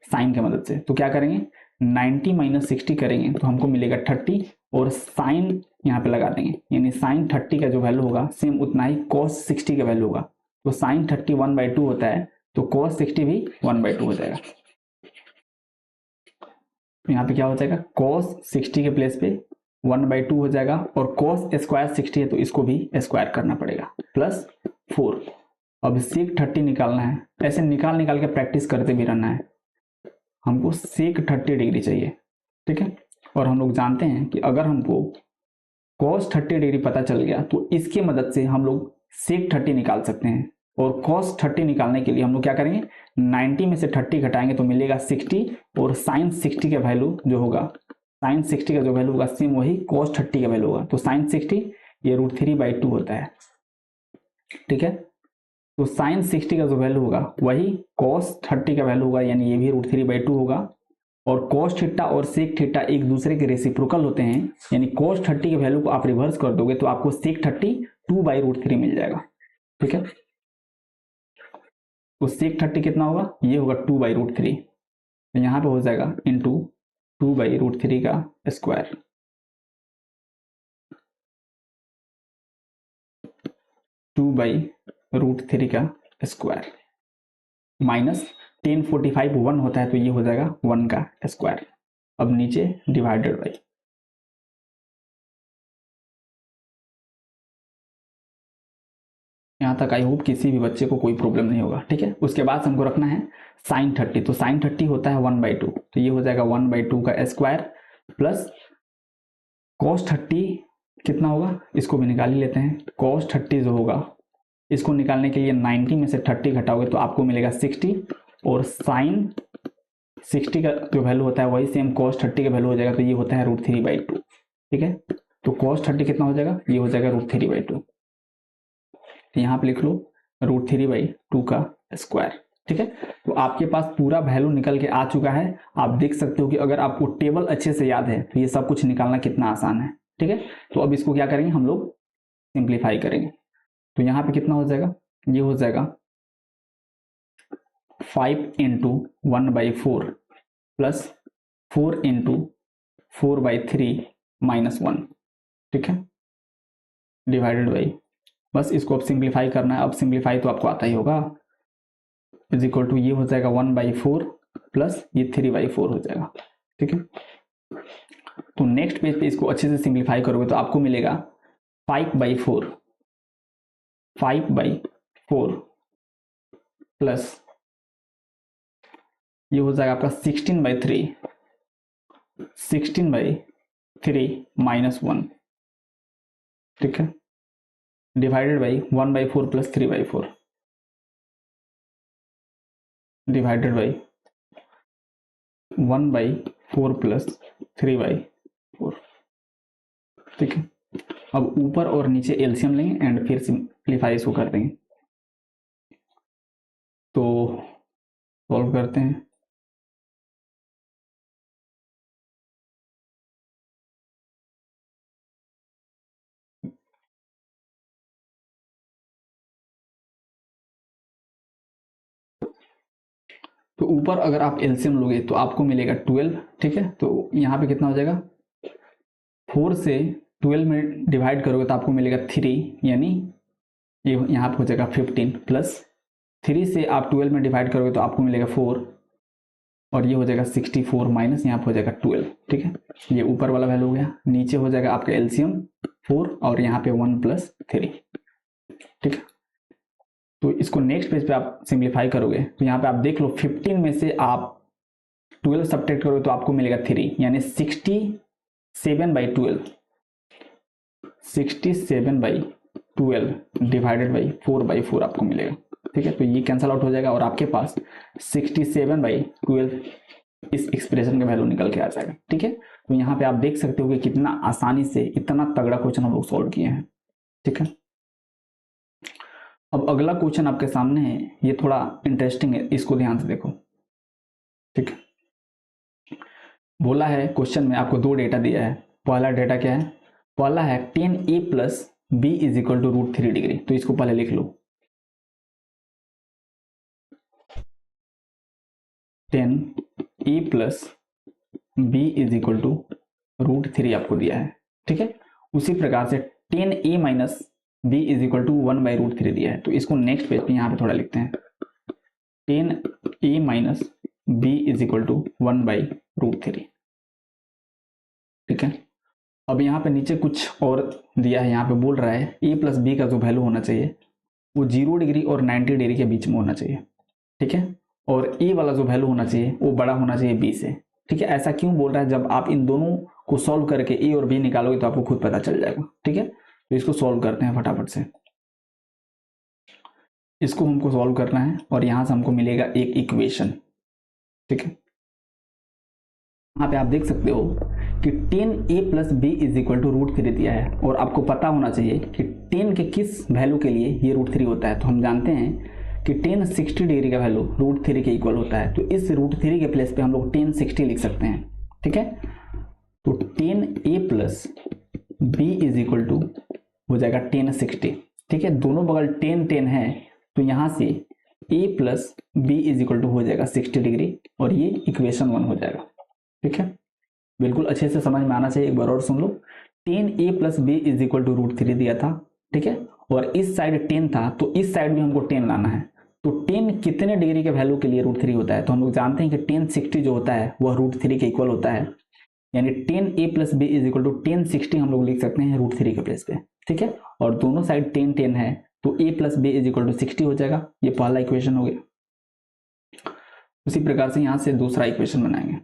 साइन की मदद से। तो क्या करेंगे, 90 - 60 करेंगे तो हमको मिलेगा 30, और साइन यहाँ पे लगा देंगे, यानी साइन 30 का जो वैल्यू होगा सेम उतना ही cos 60 का वैल्यू होगा। तो साइन 30 1/2 होता है, तो cos 60 भी 1/2 हो जाएगा। यहाँ पे क्या हो जाएगा, cos 60 के प्लेस पे 1/2 हो जाएगा, और cos स्क्वायर 60 है तो इसको भी स्क्वायर करना पड़ेगा, +4। अब sec 30 निकालना है, ऐसे निकाल निकाल के प्रैक्टिस करते भी रहना है। हमको sec 30 डिग्री चाहिए। ठीक है, और हम लोग जानते हैं कि अगर हमको cos 30 डिग्री पता चल गया तो इसके मदद से हम लोग sec 30 निकाल सकते हैं। और cos 30 निकालने के लिए हम लोग क्या करेंगे, 90 में से 30 घटाएंगे तो मिलेगा 60, और साइन 60 का वैल्यू जो होगा, साइन 60 का जो वैल्यू होगा सेम वही cos 30 का वैल्यू होगा। तो साइन 60 ये √3/2 होता है। ठीक है, तो साइन 60 का जो वैल्यू होगा वही cos 30 का वैल्यू होगा, यानी ये भी √3/2 होगा। और cos थीटा और sec थीटा एक दूसरे के रेसिप्रोकल होते हैं, यानी cos 30 के वैल्यू को आप रिवर्स कर दोगे तो आपको sec 30 2/√3 मिल जाएगा। ठीक है, तो sec 30 कितना होगा, ये होगा 2/√3, तो यहाँ पे हो जाएगा इंटू 2/√3 का स्क्वायर, 2/√3 का स्क्वायर, माइनस 1045 1 होता है तो ये हो जाएगा 1 का स्क्वायर। अब नीचे डिवाइडेड बाई, यहाँ तक आई होप किसी भी बच्चे को कोई प्रॉब्लम नहीं होगा। ठीक है, उसके बाद हमको रखना है साइन 30, तो साइन 30 होता है 1/2, तो ये हो जाएगा 1/2 का स्क्वायर, प्लस cos 30 कितना होगा, इसको भी निकाल ही लेते हैं। cos 30 जो होगा, इसको निकालने के लिए 90 में से 30 घटाओगे तो आपको मिलेगा 60, और साइन 60 का जो वैल्यू होता है वही सेम cos 30 का वैल्यू हो जाएगा, तो ये होता है √3/2। ठीक है, तो cos 30 कितना हो जाएगा, ये हो जाएगा √3/2, तो यहाँ पे लिख लो √3/2 का स्क्वायर। ठीक है, तो आपके पास पूरा वैल्यू निकल के आ चुका है। आप देख सकते हो कि अगर आपको टेबल अच्छे से याद है तो ये सब कुछ निकालना कितना आसान है। ठीक है, तो अब इसको क्या करेंगे, हम लोग सिंप्लीफाई करेंगे। तो यहाँ पे कितना हो जाएगा, ये हो जाएगा 5 × 1/4 प्लस 4 × 4/3 -1। ठीक है, डिवाइडेड बाई, बस इसको अब सिंप्लीफाई करना है। अब सिंप्लीफाई तो आपको आता ही होगा, इज इक्वल टू ये हो जाएगा 1/4 प्लस ये 3/4 हो जाएगा। ठीक है, तो नेक्स्ट पेज पे इसको अच्छे से सिंप्लीफाई करोगे तो आपको मिलेगा 5/4 प्लस ये हो जाएगा आपका 16/3 -1। ठीक है, divided by 1/4 plus 3/4 divided by 1/4 plus 3/4। ठीक है, अब ऊपर और नीचे एलसीएम लेंगे एंड फिर सिंप्लीफाई इसको कर देंगे। तो सॉल्व करते हैं, तो ऊपर अगर आप एलसीएम लोगे तो आपको मिलेगा 12, ठीक है। तो यहाँ पे कितना हो जाएगा, 4 से 12 में डिवाइड करोगे तो आपको मिलेगा 3, यानी ये यहाँ पे हो जाएगा 15, प्लस 3 से आप 12 में डिवाइड करोगे तो आपको मिलेगा 4, और ये हो जाएगा 64 माइनस यहाँ पे हो जाएगा 12, ठीक है। ये ऊपर वाला वैल्यू हो गया, नीचे हो जाएगा आपका एलसीएम 4 और यहाँ पे 1 + 3, ठीक है। तो इसको नेक्स्ट पेज पे आप सिंप्लीफाई करोगे तो यहाँ पे आप देख लो 15 में से आप 12 सब्ट्रैक्ट करोगे तो आपको मिलेगा 3, यानी 67/12, 67/12 डिवाइडेड बाई 4/4 आपको मिलेगा, ठीक है। तो ये कैंसल आउट हो जाएगा और आपके पास 67/12 इस एक्सप्रेशन का वैल्यू निकल के आ जाएगा, ठीक है। तो यहाँ पे आप देख सकते हो कि कितना आसानी से इतना तगड़ा क्वेश्चन हम लोग सॉल्व किए हैं, ठीक है। अब अगला क्वेश्चन आपके सामने है, ये थोड़ा इंटरेस्टिंग है, इसको ध्यान से देखो, ठीक है। बोला है क्वेश्चन में आपको 2 डेटा दिया है। पहला डेटा क्या है, पहला है 10a + b = √3 डिग्री। तो इसको पहले लिख लो, 10a + b = √3 आपको दिया है, ठीक है। उसी प्रकार से 10a - b = 1/√3 दिया है। तो इसको नेक्स्ट पेज पे यहाँ पे थोड़ा लिखते हैं, 10a - b = 1/√3, ठीक है। अब यहाँ पे नीचे कुछ और दिया है, यहाँ पे बोल रहा है a + b का जो वैल्यू होना चाहिए वो 0 डिग्री और 90 डिग्री के बीच में होना चाहिए, ठीक है। और a वाला जो वैल्यू होना चाहिए वो बड़ा होना चाहिए b से, ठीक है। ऐसा क्यों बोल रहा है, जब आप इन दोनों को सॉल्व करके a और b निकालोगे तो आपको खुद पता चल जाएगा, ठीक है। तो इसको सॉल्व करते हैं फटाफट से, इसको हमको सॉल्व करना है और यहां से हमको मिलेगा एक इक्वेशन, ठीक है। यहाँ पे आप देख सकते हो कि 10a + b = √3 दिया है और आपको पता होना चाहिए कि 10 के किस वैल्यू के लिए ये √3 होता है। तो हम जानते हैं कि 10 60 डिग्री का वैल्यू √3 के इक्वल होता है। तो इस √3 के प्लेस पे हम लोग 10 60 लिख सकते हैं, ठीक है। तो 10a + b = हो जाएगा 10 60, ठीक है। दोनों बगल 10 10 है तो यहाँ से a + b = हो जाएगा 60 डिग्री और ये इक्वेशन 1 हो जाएगा, ठीक है। बिल्कुल अच्छे से समझ में आना चाहिए, एक बार और सुन लो। 10a + b = √3 दिया था, ठीक है। और इस साइड 10 था तो इस साइड भी हमको 10 लाना है। तो 10 कितने डिग्री के वैल्यू के लिए √3 होता है, तो हम लोग जानते हैं कि 10 60 जो होता है वह √3 के इक्वल होता है, यानी 10a + b = 10 60 हम लोग लिख सकते हैं √3 के प्लेस पे, ठीक है। और दोनों साइड 10 10 है तो a + b = 60 हो जाएगा। ये पहला इक्वेशन हो गया। उसी प्रकार से यहाँ से दूसरा इक्वेशन बनाएंगे,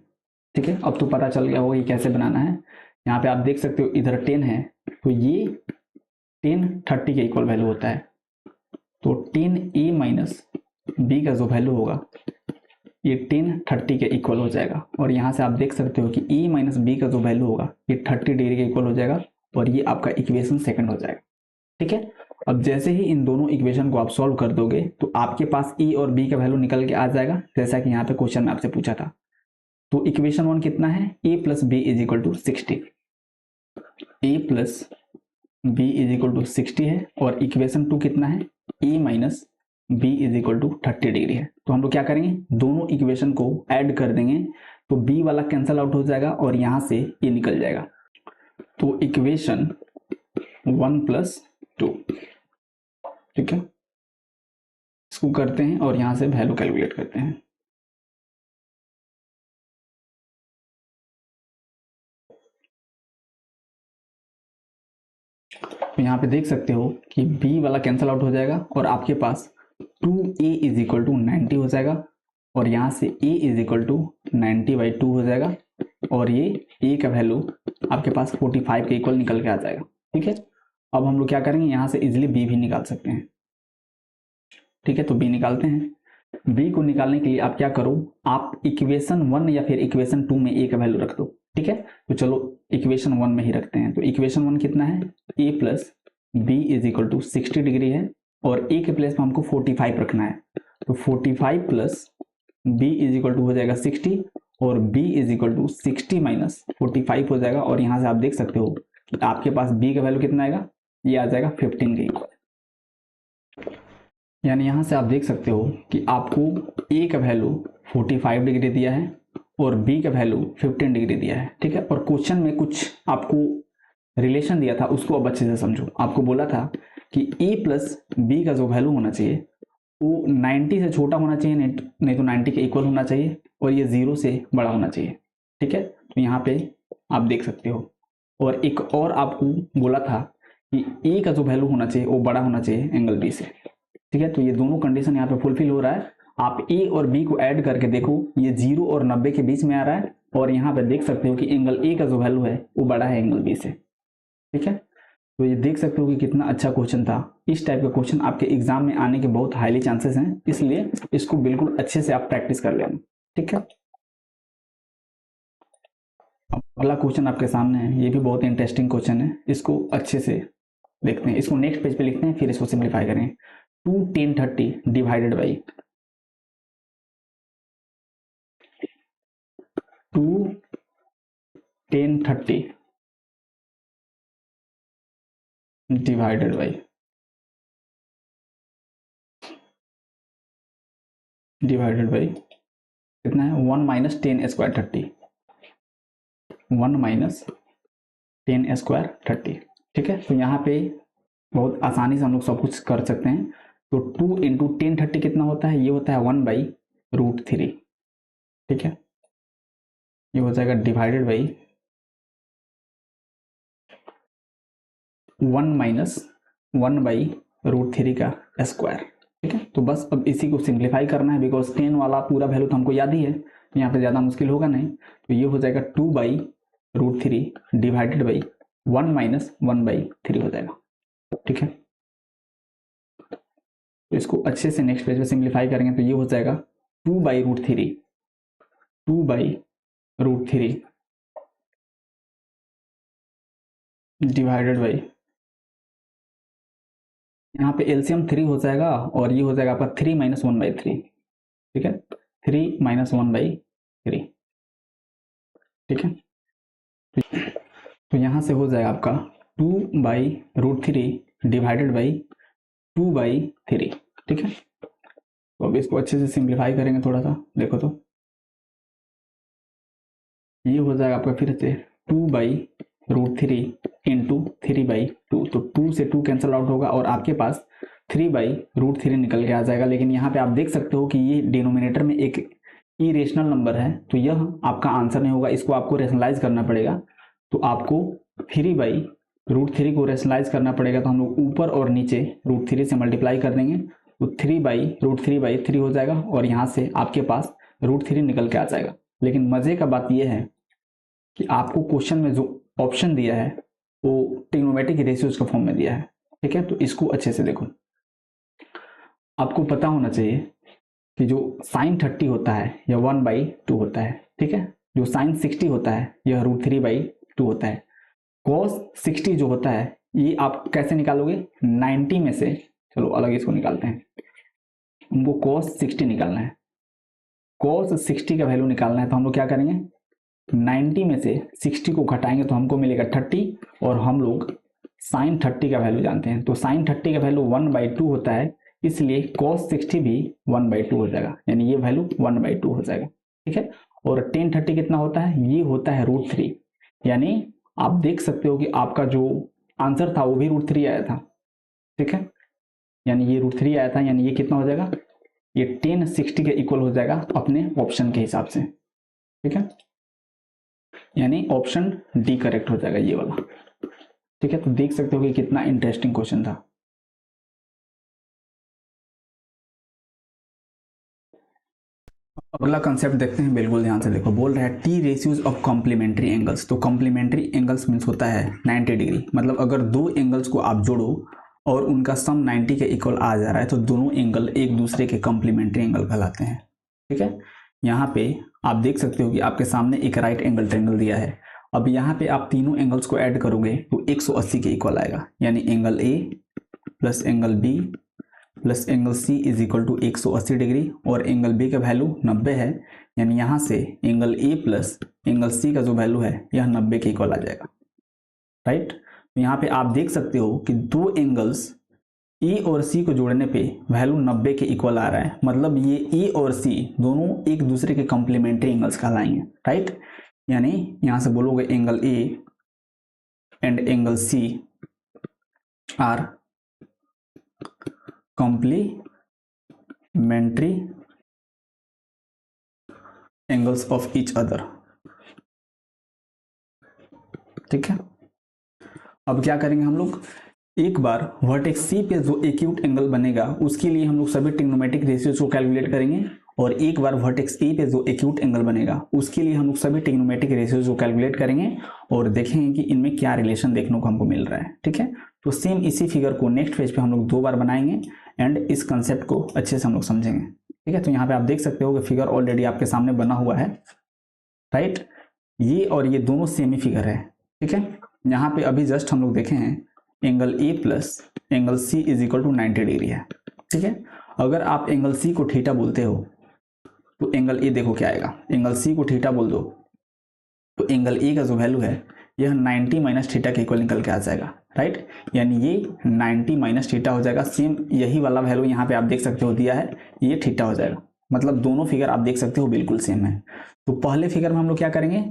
ठीक है। अब तो पता चल गया होगा ये कैसे बनाना है। यहाँ पे आप देख सकते हो इधर 10 है तो ये 10 30 के इक्वल वैल्यू होता है। तो 10a - b का जो वैल्यू होगा ये 10 30 के इक्वल हो जाएगा। और यहाँ से आप देख सकते हो कि a - b का जो वैल्यू होगा ये 30 डिग्री के इक्वल हो जाएगा और ये आपका इक्वेशन सेकंड हो जाएगा, ठीक है। अब जैसे ही इन दोनों इक्वेशन को आप सॉल्व कर दोगे तो आपके पास e और b का वैल्यू निकल के आ जाएगा, जैसा कि यहाँ पे क्वेश्चन में आपसे पूछा था। तो इक्वेशन 1 कितना है, a + b = 60, a + b = 60 है। और इक्वेशन 2 कितना है, a - b = 30 डिग्री है। तो हम लोग क्या करेंगे, दोनों इक्वेशन को ऐड कर देंगे तो b वाला कैंसल आउट हो जाएगा और यहां से a निकल जाएगा। तो इक्वेशन 1 + 2, ठीक है। इसको करते हैं और यहां से वैल्यू कैलकुलेट करते हैं। तो यहाँ पे देख सकते हो कि b वाला कैंसल आउट हो जाएगा और आपके पास 2a = 90 हो जाएगा और यहाँ से a = 90/2 हो जाएगा और ये a का वैल्यू आपके पास 45 के इक्वल निकल के आ जाएगा, ठीक है। अब हम लोग क्या करेंगे, यहाँ से इजिली b भी निकाल सकते हैं, ठीक है। तो b निकालते हैं। b को निकालने के लिए आप क्या करो, आप इक्वेशन 1 या फिर इक्वेशन 2 में a का वैल्यू रख दो, ठीक है। तो चलो इक्वेशन 1 में ही रखते हैं। तो इक्वेशन 1 कितना है, a + b = 60 डिग्री है और a के प्लेस में हमको 45 रखना है। तो 45 + b = हो जाएगा 60 और b = 60 - 45 हो जाएगा। और यहाँ से आप देख सकते हो कि आपके पास b का वैल्यू कितना आएगा, ये आ जाएगा 15 के इक्वल। यानी यहाँ से आप देख सकते हो कि आपको a का वैल्यू 45 डिग्री दिया है और बी का वैल्यू 15 डिग्री दिया है, ठीक है। और क्वेश्चन में कुछ आपको रिलेशन दिया था, उसको अब अच्छे से समझो। आपको बोला था कि ए प्लस बी का जो वैल्यू होना चाहिए वो 90 से छोटा होना चाहिए, नहीं तो 90 के इक्वल होना चाहिए, और ये 0 से बड़ा होना चाहिए, ठीक है। तो यहाँ पे आप देख सकते हो। और एक और आपको बोला था कि ए का जो वैल्यू होना चाहिए वो बड़ा होना चाहिए एंगल बी से, ठीक है। तो ये दोनों कंडीशन यहाँ पे फुलफिल हो रहा है। आप ए और बी को ऐड करके देखो, ये 0 और 90 के बीच में आ रहा है, और यहाँ पे देख सकते हो कि एंगल ए का जो वैल्यू है वो बड़ा है एंगल बी से, ठीक है। तो ये देख सकते हो कि कितना अच्छा क्वेश्चन था। इस टाइप का क्वेश्चन आपके एग्जाम में आने के बहुत हाईली चांसेस हैं, इसलिए इसको बिल्कुल अच्छे से आप प्रैक्टिस कर लेना, ठीक है। अगला क्वेश्चन आपके सामने है, ये भी बहुत इंटरेस्टिंग क्वेश्चन है, इसको अच्छे से देखते हैं। इसको नेक्स्ट पेज पे लिखते हैं, फिर इसको सिंप्लीफाई करें। 2 10 30 डिवाइडेड बाई 2 10 30 डिवाइडेड बाई कितना है 1 माइनस 10 स्क्वायर 30, 1 माइनस 10 स्क्वायर 30, ठीक है। तो यहाँ पे बहुत आसानी से हम लोग सब कुछ कर सकते हैं। तो 2 इंटू 10 30 कितना होता है, ये होता है 1/√3, ठीक है। ये हो जाएगा डिवाइडेड बाई 1 माइनस 1/√3 का स्क्वायर, ठीक है। तो बस अब इसी को सिंप्लीफाई करना है, बिकॉज 10 वाला पूरा वैल्यू तो हमको याद ही है, तो यहाँ पे ज़्यादा मुश्किल होगा नहीं। तो ये हो जाएगा 2/√3 डिवाइडेड बाई 1 माइनस 1/3 हो जाएगा, ठीक है। तो इसको अच्छे से नेक्स्ट पेज पे सिंप्लीफाई करेंगे तो ये हो जाएगा 2/√3 डिवाइडेड बाई, यहाँ पे एलसीएम 3 हो जाएगा, और ये हो जाएगा आपका 3 माइनस 1/3, ठीक है। 3 माइनस 1/3, ठीक है। तो यहाँ से हो जाएगा आपका 2/√3 डिवाइडेड बाई 2/3, ठीक है। तो अब इसको अच्छे से सिंप्लीफाई करेंगे थोड़ा सा, देखो तो ये हो जाएगा आपका फिर से 2/√3 इंटू 3/2, तो 2 से 2 कैंसिल आउट होगा और आपके पास 3/√3 निकल के आ जाएगा। लेकिन यहाँ पे आप देख सकते हो कि ये डिनोमिनेटर में एक इरेशनल नंबर है, तो यह आपका आंसर नहीं होगा, इसको आपको रेशनलाइज करना पड़ेगा। तो आपको 3/√3 को रेशनलाइज करना पड़ेगा, तो हम लोग ऊपर और नीचे √3 से मल्टीप्लाई कर देंगे, तो 3/√3/3 हो जाएगा, और यहाँ से आपके पास √3 निकल के आ जाएगा। लेकिन मजे का बात यह है कि आपको क्वेश्चन में जो ऑप्शन दिया है वो ट्रिग्नोमेट्रिक रेशियोज के फॉर्म में दिया है, ठीक है। तो इसको अच्छे से देखो। आपको पता होना चाहिए कि जो sin 30 होता है यह 1/2 होता है, ठीक है। जो sin 60 होता है यह √3/2 होता है। cos 60 जो होता है ये आप कैसे निकालोगे, 90 में से, चलो अलग इसको निकालते हैं, हमको cos 60 निकालना है। cos 60 का वैल्यू निकालना है, तो हम लोग क्या करेंगे, 90 में से 60 को घटाएंगे तो हमको मिलेगा 30, और हम लोग sin 30 का वैल्यू जानते हैं, तो sin 30 का वैल्यू 1/2 होता है, इसलिए cos 60 भी 1/2 हो जाएगा, यानी ये वैल्यू 1/2 हो जाएगा, ठीक है। और tan 30 कितना होता है, ये होता है √3, यानी आप देख सकते हो कि आपका जो आंसर था वो भी √3 आया था, ठीक है। यानी ये √3 आया था, यानी ये कितना हो जाएगा, ये tan 60 के इक्वल हो जाएगा अपने ऑप्शन के हिसाब से, ठीक है। यानी ऑप्शन डी करेक्ट हो जाएगा ये वाला, ठीक है। तो देख सकते हो कि कितना इंटरेस्टिंग क्वेश्चन था। अगला कंसेप्ट देखते हैं, बिल्कुल ध्यान से देखो। बोल रहा है T ratios of complementary angles. तो कॉम्प्लीमेंट्री एंगल्स मीन्स होता है 90 डिग्री, मतलब अगर दो एंगल्स को आप जोड़ो और उनका सम 90 के इक्वल आ जा रहा है तो दोनों एंगल एक दूसरे के कॉम्प्लीमेंट्री एंगल कहलाते हैं, ठीक है। यहाँ पे आप देख सकते हो कि आपके सामने एक राइट एंगल ट्रायंगल दिया है। अब यहाँ पे आप तीनों एंगल्स को ऐड करोगे तो 180 के इक्वल आएगा, यानी angle A plus angle B plus angle C is equal to 180 degree, और एंगल बी का वैल्यू 90 है, यानी यहाँ से angle A plus angle C का जो वैल्यू है यह 90 के इक्वल आ जाएगा, राइट। तो यहाँ पे आप देख सकते हो कि दो एंगल्स ए और सी को जोड़ने पे वैल्यू 90 के इक्वल आ रहा है, मतलब ये ए और सी दोनों एक दूसरे के कॉम्प्लीमेंट्री एंगल्स कहलाएंगे, राइट। यानी यहां से बोलोगे angle A and angle C are complementary angles of each other, ठीक है। अब क्या करेंगे हम लोग, एक बार वर्टेक्स सी पे जो एक्यूट एंगल बनेगा उसके लिए हम लोग सभी ट्रिग्नोमेट्रिक रेशियोज को कैलकुलेट करेंगे, और एक बार वर्टेक्स ए पे जो एक्यूट एंगल बनेगा उसके लिए हम लोग सभी ट्रिग्नोमेट्रिक रेशियोज को कैलकुलेट करेंगे और देखेंगे कि इनमें क्या रिलेशन देखने को हमको मिल रहा है, ठीक है। तो सेम इसी फिगर को नेक्स्ट पेज पे हम लोग 2 बार बनाएंगे एंड इस कंसेप्ट को अच्छे से हम लोग समझेंगे, ठीक है। तो यहाँ पे आप देख सकते हो कि फिगर ऑलरेडी आपके सामने बना हुआ है, राइट। ये और ये दोनों सेम ही फिगर है, ठीक है। यहाँ पे अभी जस्ट हम लोग देखे हैं angle A plus angle C is equal to 90 degree है, ठीक है। अगर आप एंगल सी को थीटा बोलते हो तो एंगल ए देखो क्या आएगा, एंगल सी को थीटा बोल दो तो एंगल ए का जो वैल्यू है यह 90 माइनस थीटा के इक्वल निकल के आ जाएगा, राइट। यानी ये 90 माइनस थीटा हो जाएगा। सेम यही वाला वैल्यू यहाँ पे आप देख सकते हो दिया है, ये थीटा हो जाएगा। मतलब दोनों फिगर आप देख सकते हो बिल्कुल सेम है। तो पहले फिगर में हम लोग क्या करेंगे,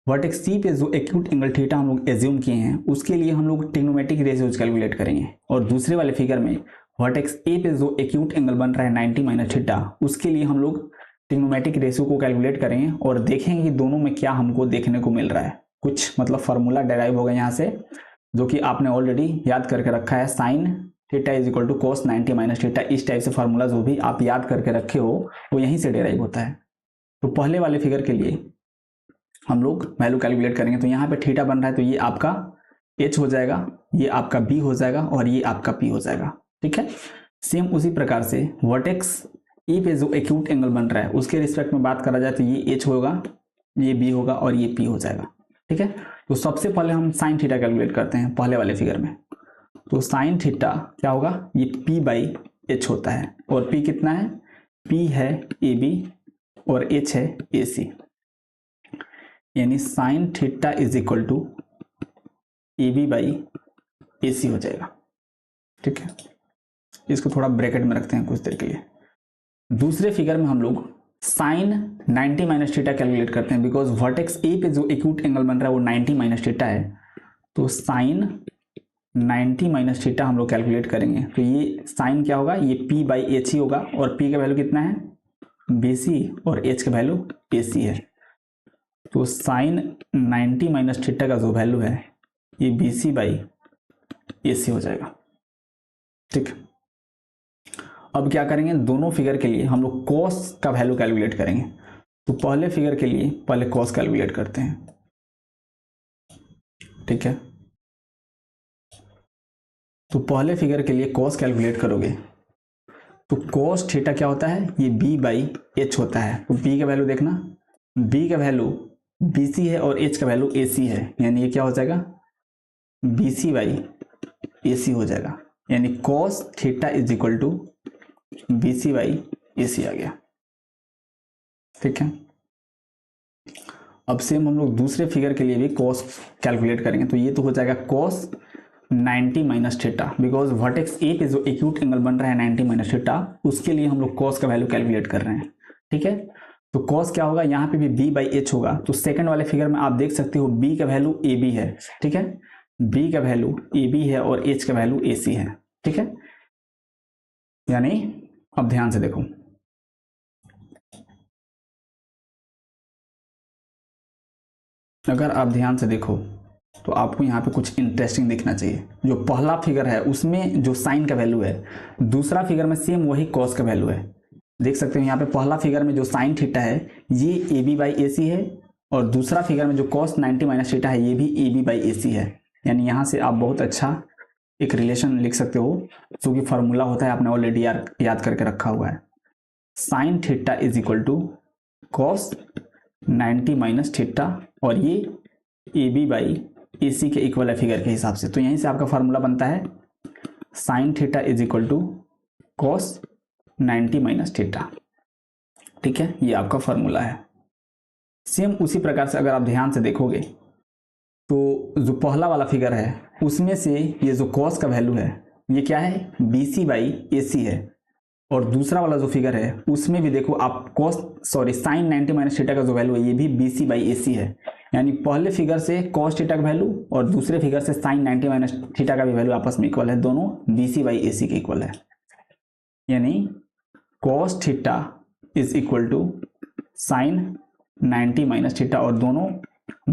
वर्टेक्स सी पे जो एक्यूट एंगल थीटा हम लोग एज्यूम किए हैं उसके लिए हम लोग ट्रिग्नोमेट्रिक रेशियोज कैलकुलेट करेंगे, और दूसरे वाले फिगर में वर्टेक्स ए पे जो एक्यूट एंगल बन रहा है 90 माइनस थीटा उसके लिए हम लोग ट्रिग्नोमेट्रिक रेशियो को कैलकुलेट करेंगे और देखेंगे कि दोनों में क्या हमको देखने को मिल रहा है। कुछ मतलब फार्मूला डेराइव होगा यहाँ से जो कि आपने ऑलरेडी याद करके रखा है, sine theta is equal to cos 90 minus theta. इस टाइप से फार्मूला जो भी आप याद करके रखे हो वो यहीं से डेराइव होता है। तो पहले वाले फिगर के लिए हम लोग वैल्यू कैलकुलेट करेंगे। तो यहाँ पे थीटा बन रहा है तो ये आपका h हो जाएगा, ये आपका b हो जाएगा और ये आपका p हो जाएगा, ठीक है। सेम उसी प्रकार से वर्टेक्स e पे जो एक्यूट एंगल बन रहा है उसके रिस्पेक्ट में बात करा जाए तो ये h होगा, ये b होगा और ये p हो जाएगा, ठीक है। तो सबसे पहले हम साइन थीटा कैलकुलेट करते हैं पहले वाले फिगर में। तो साइन थीटा क्या होगा, ये p बाई h होता है, और p कितना है, p है ab और h है ac, यानी sine theta is equal to A B by A C हो जाएगा, ठीक है। इसको थोड़ा ब्रैकेट में रखते हैं कुछ देर के लिए। दूसरे फिगर में हम लोग साइन 90 माइनस थीटा कैलकुलेट करते हैं, बिकॉज वर्टेक्स ए पे जो एक्यूट एंगल बन रहा है वो 90 माइनस थीटा है। तो साइन 90 माइनस थीटा हम लोग कैलकुलेट करेंगे। तो ये साइन क्या होगा, ये पी बाई एच ही होगा, और पी का वैल्यू कितना है, बी सी, और एच का वैल्यू ए सी है। तो साइन 90 माइनस थीटा का जो वैल्यू है ये B C by A C हो जाएगा, ठीक। अब क्या करेंगे, दोनों फिगर के लिए हम लोग कॉस का वैल्यू कैलकुलेट करेंगे। तो पहले फिगर के लिए पहले कॉस कैलकुलेट करते हैं, ठीक है। तो पहले फिगर के लिए कॉस कैलकुलेट करोगे तो कॉस थीटा क्या होता है, ये b बाई एच होता है। तो b का वैल्यू देखना, b का वैल्यू बी सी है और h का वैल्यू ए सी है, यानी ये क्या हो जाएगा, B C by A C हो जाएगा। यानी cos theta is equal to B C by A C आ गया, ठीक है। अब सेम हम लोग दूसरे फिगर के लिए भी कॉस कैलकुलेट करेंगे। तो ये तो हो जाएगा cos 90 minus theta, because vertex ए पे जो एक्यूट एंगल बन रहा है 90 माइनस थीटा उसके लिए हम लोग कॉस का वैल्यू कैलकुलेट कर रहे हैं, ठीक है। तो कॉस क्या होगा, यहाँ पे भी b बाई एच होगा। तो सेकंड वाले फिगर में आप देख सकते हो b का वैल्यू ए बी है, ठीक है, b का वैल्यू ए बी है और h का वैल्यू ए सी है, ठीक है। यानी अब ध्यान से देखो, अगर आप ध्यान से देखो तो आपको यहाँ पे कुछ इंटरेस्टिंग दिखना चाहिए। जो पहला फिगर है उसमें जो साइन का वैल्यू है, दूसरा फिगर में सेम वही कॉस का वैल्यू है। देख सकते हो यहाँ पे पहला फिगर में जो साइन थीटा है ये ए बी बाई ए सी है, और दूसरा फिगर में जो कॉस 90 माइनस थीटा है ये भी ए बी बाई ए सी है। यानी यहाँ से आप बहुत अच्छा एक रिलेशन लिख सकते हो, जो कि फार्मूला होता है आपने ऑलरेडी याद करके रखा हुआ है। Sine theta is equal to cos 90 minus theta, और ये ए बी बाई ए सी के इक्वल है फिगर के हिसाब से। तो यहीं से आपका फार्मूला बनता है sine theta is equal to cos 90 minus theta, ठीक है। ये आपका फार्मूला है। सेम उसी प्रकार से अगर आप ध्यान से देखोगे तो जो पहला वाला फिगर है उसमें से ये जो कॉस का वैल्यू है ये क्या है, BC बाई AC है। और दूसरा वाला जो फिगर है उसमें भी देखो आप साइन 90 माइनस थीटा का जो वैल्यू है ये भी BC बाई AC है। यानी पहले फिगर से कॉस थीटा का वैल्यू और दूसरे फिगर से साइन 90 माइनस थीटा का भी वैल्यू आपस में इक्वल है, दोनों BC बाई AC के इक्वल है। यानी cos theta is equal to sine 90 minus theta और दोनों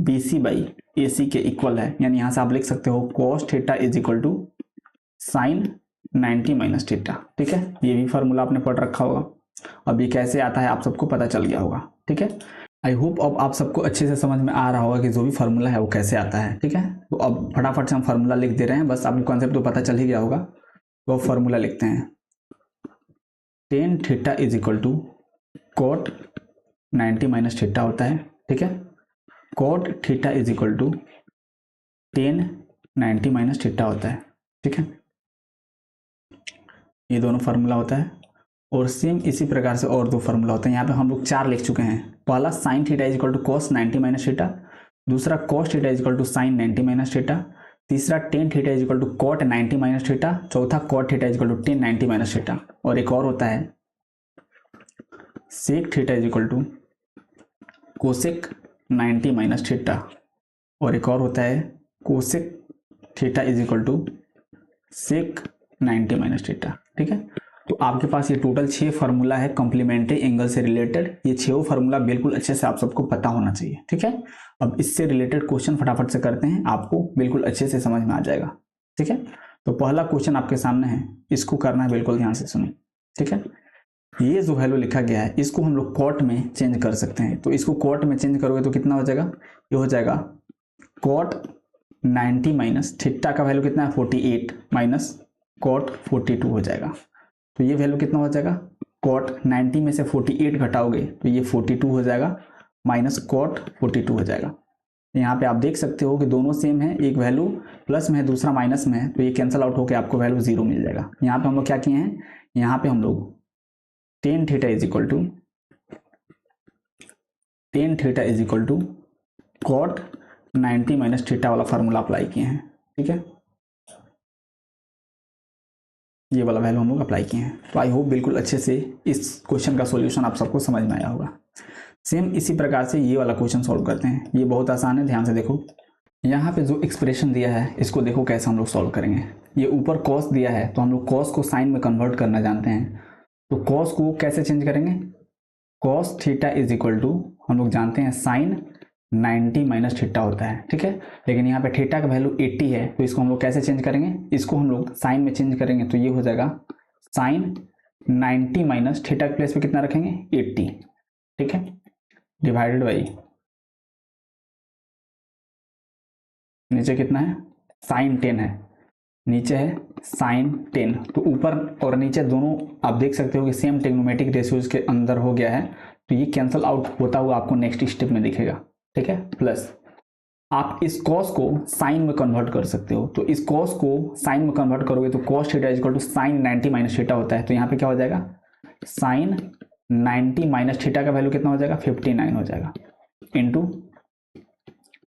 BC बाई AC के इक्वल है। यानी यहां से आप लिख सकते हो cos theta is equal to sine 90 minus theta. ठीक है, ये भी फार्मूला आपने पढ़ रखा होगा। अब ये कैसे आता है आप सबको पता चल गया होगा। ठीक है, आई होप अब आप सबको अच्छे से समझ में आ रहा होगा कि जो भी फार्मूला है वो कैसे आता है। ठीक है, तो अब फटाफट से हम फार्मूला लिख दे रहे हैं, बस आपको कॉन्सेप्ट तो पता चल ही गया होगा। तो फार्मूला लिखते हैं, tan theta is equal to cot 90 minus theta होता है। ठीक है, cot theta is equal to tan 90 minus theta होता है। ठीक है, ये दोनों फार्मूला होता है। और सेम इसी प्रकार से और दो फार्मूला होते हैं। यहाँ पे हम लोग 4 लिख चुके हैं। पहला sine theta is equal to cos 90 minus theta, दूसरा cos theta is equal to sine 90 minus theta, तीसरा tan theta is equal to cot 90 minus theta, चौथा cot theta is equal to tan 90 minus theta. और एक और होता है sec theta is equal to cosec 90 minus theta, और एक और होता है cosec theta is equal to sec 90 minus theta. ठीक है, तो आपके पास ये टोटल 6 फार्मूला है कॉम्प्लीमेंट्री एंगल से रिलेटेड। ये 6 फार्मूला बिल्कुल अच्छे से आप सबको पता होना चाहिए। ठीक है, अब इससे रिलेटेड क्वेश्चन फटाफट से करते हैं, आपको बिल्कुल अच्छे से समझ में आ जाएगा। ठीक है, तो पहला क्वेश्चन आपके सामने है, इसको करना है, बिल्कुल ध्यान से सुनिए। ठीक है, ये जो वैल्यू लिखा गया है इसको हम लोग कॉट में चेंज कर सकते हैं। तो इसको कॉट में चेंज करोगे तो कितना हो जाएगा, ये हो जाएगा कॉट 90 माइनस थीटा का वैल्यू कितना है 48 माइनस कॉट 42 हो जाएगा। तो ये वैल्यू कितना हो जाएगा, कॉट 90 में से 48 घटाओगे तो ये 42 हो जाएगा माइनस कॉट 42 हो जाएगा। यहाँ पे आप देख सकते हो कि दोनों सेम है, एक वैल्यू प्लस में है दूसरा माइनस में है, तो ये कैंसिल आउट होकर आपको वैल्यू 0 मिल जाएगा। यहाँ पे हम लोग क्या किए हैं, यहाँ पे हम लोग tan theta is equal to cot 90 minus theta वाला फार्मूला अप्लाई किए हैं। ठीक है, ये वाला वैल्यू हम लोग अप्लाई किए हैं। तो आई होप बिल्कुल अच्छे से इस क्वेश्चन का सॉल्यूशन आप सबको समझ में आया होगा। सेम इसी प्रकार से ये वाला क्वेश्चन सॉल्व करते हैं। ये बहुत आसान है, ध्यान से देखो। यहाँ पे जो एक्सप्रेशन दिया है इसको देखो कैसे हम लोग सॉल्व करेंगे। ये ऊपर कॉस दिया है तो हम लोग कॉस को साइन में कन्वर्ट करना जानते हैं। तो कॉस को कैसे चेंज करेंगे, cos theta is equal to हम लोग जानते हैं साइन 90 माइनस थीटा होता है। ठीक है, लेकिन यहाँ पे थीटा का वैल्यू 80 है, तो इसको हम लोग कैसे चेंज करेंगे, इसको हम लोग साइन में चेंज करेंगे। तो ये हो जाएगा साइन 90 माइनस थीटा के प्लेस पे कितना रखेंगे 80। ठीक है, डिवाइडेड बाई नीचे कितना है साइन 10 है, नीचे है साइन 10। तो ऊपर और नीचे दोनों आप देख सकते हो कि सेम ट्रिग्नोमेट्रिक रेशियोज के अंदर हो गया है, तो ये कैंसल आउट होता हुआ आपको नेक्स्ट स्टेप में दिखेगा। ठीक है, प्लस आप इस कॉस को साइन में कन्वर्ट कर सकते हो। तो इस कॉस को साइन में कन्वर्ट करोगे तो cos theta is equal to sine 90 minus theta होता है। तो यहाँ पे क्या हो जाएगा, साइन 90 माइनस थीटा का वैल्यू कितना हो जाएगा 59 हो जाएगा इंटू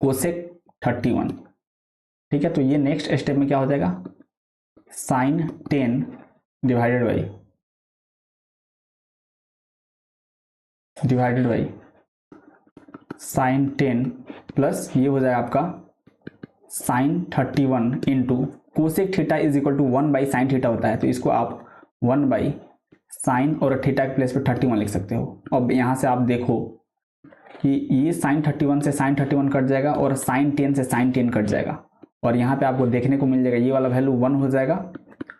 कोसेक 31। ठीक है, तो ये नेक्स्ट स्टेप में क्या हो जाएगा, sine 10 divided by sine 10 plus ये हो जाएगा आपका sine 31 into cosec theta is equal to 1 by sine theta होता है। तो इसको आप 1 बाई साइन और थीटा के प्लेस पे 31 लिख सकते हो। अब यहाँ से आप देखो कि ये साइन 31 से साइन 31 कट जाएगा और साइन 10 से साइन 10 कट जाएगा, और यहाँ पे आपको देखने को मिल जाएगा ये वाला वैल्यू 1 हो जाएगा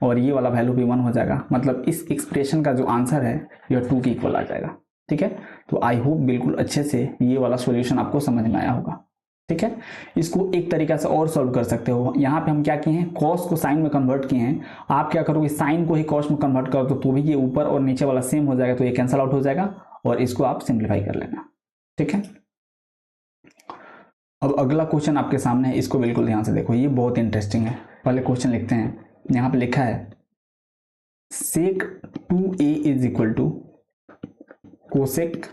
और ये वाला वैल्यू भी 1 हो जाएगा। मतलब इस एक्सप्रेशन का जो आंसर है यह 2 के इक्वल आ जाएगा। ठीक है, तो आई होप बिल्कुल अच्छे से ये वाला सॉल्यूशन आपको समझ में आया होगा। ठीक है, इसको एक तरीका से और सॉल्व कर सकते हो। यहाँ पे हम क्या किए हैं, कॉस को साइन में कन्वर्ट किए हैं। आप क्या करोगे, साइन को ही कॉस में कन्वर्ट करो तो भी ये ऊपर और नीचे वाला सेम हो जाएगा, तो ये कैंसल आउट हो जाएगा और इसको आप सिंप्लीफाई कर लेना। ठीक है, अब अगला क्वेश्चन आपके सामने है, इसको बिल्कुल ध्यान से देखो, ये बहुत इंटरेस्टिंग है। पहले क्वेश्चन लिखते हैं। यहाँ पे लिखा है sec 2a is equal to cosec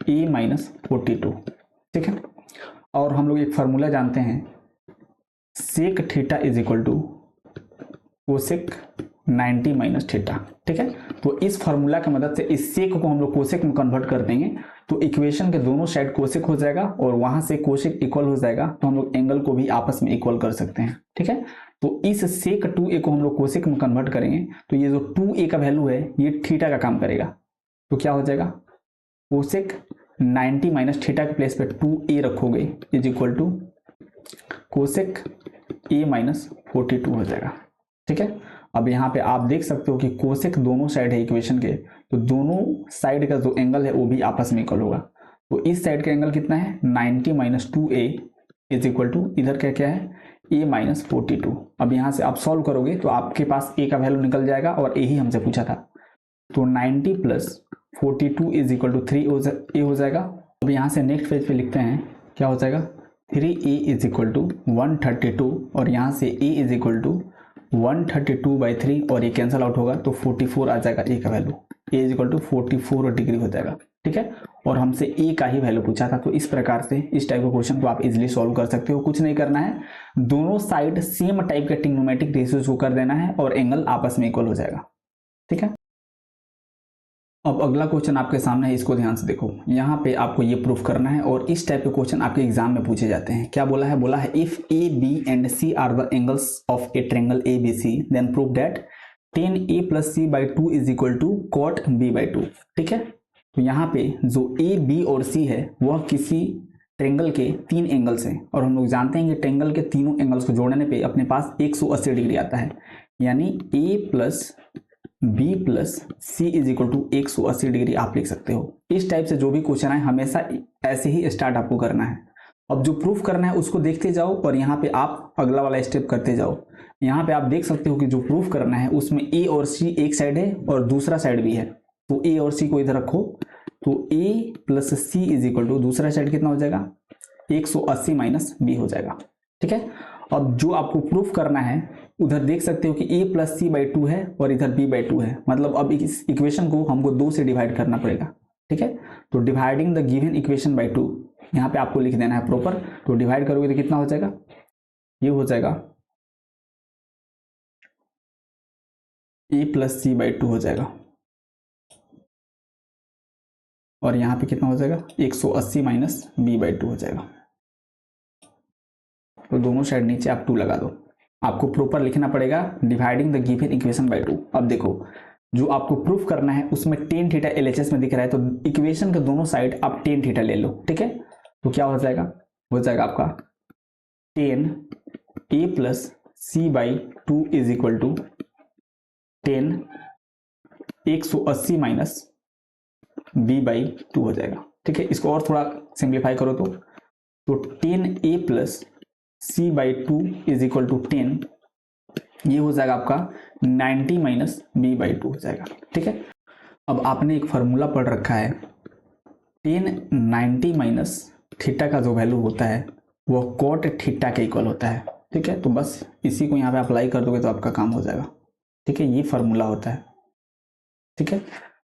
a minus 42। ठीक है, और हम लोग एक फार्मूला जानते हैं sec theta is equal to cosec 90 minus theta. ठीक है, तो इस फॉर्मूला की मदद से इस सेक को हम लोग कोसेक में कन्वर्ट कर देंगे तो इक्वेशन के दोनों साइड कोसेक हो जाएगा और वहां से कोसेक इक्वल हो जाएगा तो हम लोग एंगल को भी आपस में इक्वल कर सकते हैं। ठीक है, तो इस सेक 2a को हम लोग कोसेक में कन्वर्ट करेंगे तो ये जो 2a का वैल्यू है ये थीटा का काम करेगा। तो क्या हो जाएगा, कोसेक 90 माइनस थीटा के प्लेस पे 2a रखोगे is equal to cosec a minus 42 हो जाएगा। ठीक है, अब यहाँ पे आप देख सकते हो कि कोसेक दोनों साइड है इक्वेशन के, तो दोनों साइड का जो एंगल है वो भी आपस में इक्वल होगा। तो इस साइड का एंगल कितना है 90 minus 2a is equal to इधर का क्या है a माइनस 42। अब यहाँ से आप सॉल्व करोगे तो आपके पास a का वैल्यू निकल जाएगा और a ही हमसे पूछा था, तो 90 plus 42 is equal to 3a हो जाएगा। अब यहाँ से नेक्स्ट पेज पे लिखते हैं क्या हो जाएगा 3a इज इक्वल टू 132 और यहाँ से a इज इक्वल टू 132/3 और ये कैंसल आउट होगा तो 44 आ जाएगा a का value, a is equal to 44 degree हो जाएगा। ठीक है, और हमसे a का ही वैल्यू पूछा था, तो इस प्रकार से इस टाइप के क्वेश्चन को आप इजीली सॉल्व कर सकते हो। कुछ नहीं करना है, दोनों साइड सेम टाइप के ट्रिग्नोमेट्रिक रेशियोज को कर देना है और एंगल आपस में इक्वल हो जाएगा। ठीक है, अब अगला क्वेश्चन आपके सामने है, इसको ध्यान से देखो। यहाँ पे आपको ये प्रूफ करना है और इस टाइप के क्वेश्चन आपके एग्जाम में पूछे जाते हैं। क्या बोला है, बोला है if A B and C are the angles of a triangle A B C then prove that tan a plus C by two is equal to cot b by two. ठीक है, तो यहाँ पे जो a b और c है वह किसी ट्रायंगल के 3 एंगल्स हैं और हम लोग जानते हैं कि ट्रायंगल के तीनों एंगल्स को जोड़ने पे अपने पास 180 डिग्री आता है, यानी a plus b plus C is equal to 180 degree आप लिख सकते हो। इस टाइप से जो भी क्वेश्चन है हमेशा ऐसे ही स्टार्ट आपको करना है। अब जो प्रूफ करना है उसको देखते जाओ और यहाँ पे आप अगला वाला स्टेप करते जाओ। यहाँ पे आप देख सकते हो कि जो प्रूफ करना है उसमें a और c एक साइड है और दूसरा साइड भी है, तो a और c को इधर रखो तो a plus C is equal to दूसरा साइड कितना हो जाएगा 180 माइनस b हो जाएगा। ठीक है, अब जो आपको प्रूफ करना है उधर देख सकते हो कि a plus C by two है और इधर b बाई टू है, मतलब अब इस इक्वेशन को हमको 2 से डिवाइड करना पड़ेगा। ठीक है, तो dividing the given equation by 2 यहाँ पे आपको लिख देना है प्रॉपर। तो डिवाइड करोगे तो कितना हो जाएगा, ये हो जाएगा a plus C by two हो जाएगा और यहाँ पे कितना हो जाएगा 180 माइनस b बाई टू हो जाएगा। तो दोनों साइड नीचे आप 2 लगा दो। आपको प्रॉपर लिखना पड़ेगा dividing the given equation by 2। अब देखो जो आपको प्रूफ करना है उसमें टेन थीटा एलएचएस में दिख रहा है, तो इक्वेशन के दोनों साइड आप टेन थीटा ले लो। ठीक है, तो क्या हो जाएगा आपका tan A plus C by two is equal to tan 180 minus B by two हो जाएगा। ठीक है, इसको और थोड़ा सिंप्लीफाई करो तो tan A plus C by two is equal to 10, ये हो जाएगा आपका 90 माइनस बी बाई टू हो जाएगा। ठीक है, अब आपने एक फार्मूला पढ़ रखा है, टेन 90 माइनस थीटा का जो वैल्यू होता है वो कॉट थीटा के इक्वल होता है। ठीक है, तो बस इसी को यहाँ पे अप्लाई कर दोगे तो आपका काम हो जाएगा। ठीक है, ये फार्मूला होता है। ठीक है,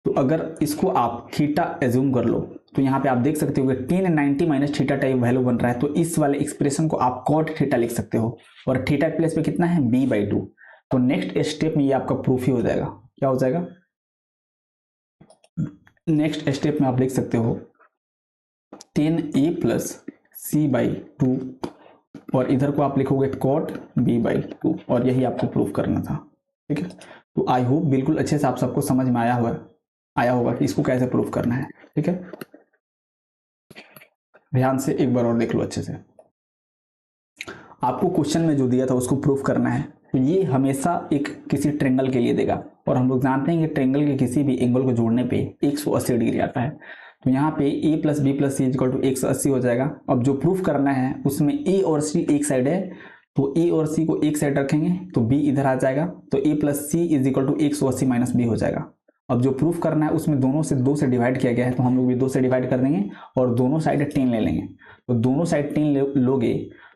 तो अगर इसको आप थीटा एज्यूम कर लो तो यहाँ पे आप देख सकते हो कि ten 90 minus theta type value बन रहा है, तो इस वाले एक्सप्रेशन को आप कॉट थीटा लिख सकते हो और थीटा के प्लेस पे कितना है b बाई टू। तो नेक्स्ट स्टेप में ये आपका प्रूफ ही हो जाएगा। क्या हो जाएगा, नेक्स्ट स्टेप में आप लिख सकते हो tan A plus C by two और इधर को आप लिखोगे कॉट b बाई टू और यही आपको प्रूफ करना था। ठीक है, तो आई होप बिल्कुल अच्छे से आप सबको समझ में आया होगा कि इसको कैसे प्रूफ करना है। ठीक है, ध्यान से एक बार और देख लो अच्छे से। आपको क्वेश्चन में जो दिया था उसको प्रूफ करना है, तो ये हमेशा एक किसी ट्रायंगल के लिए देगा और हम लोग जानते हैं कि ट्रायंगल के किसी भी एंगल को जोड़ने पे 180 डिग्री आता है। तो यहाँ पे a plus B plus C equal to 180 हो जाएगा। अब जो प्रूफ करना है उसमें a और c एक साइड है, तो a और c को एक साइड रखेंगे तो b इधर आ जाएगा, तो a plus C is equal to 180 minus b हो जाएगा। अब जो प्रूफ करना है उसमें दोनों से 2 से डिवाइड किया गया है, तो हम लोग भी 2 से डिवाइड कर देंगे और दोनों साइड 10 ले लेंगे। तो दोनों साइड 10 लोगे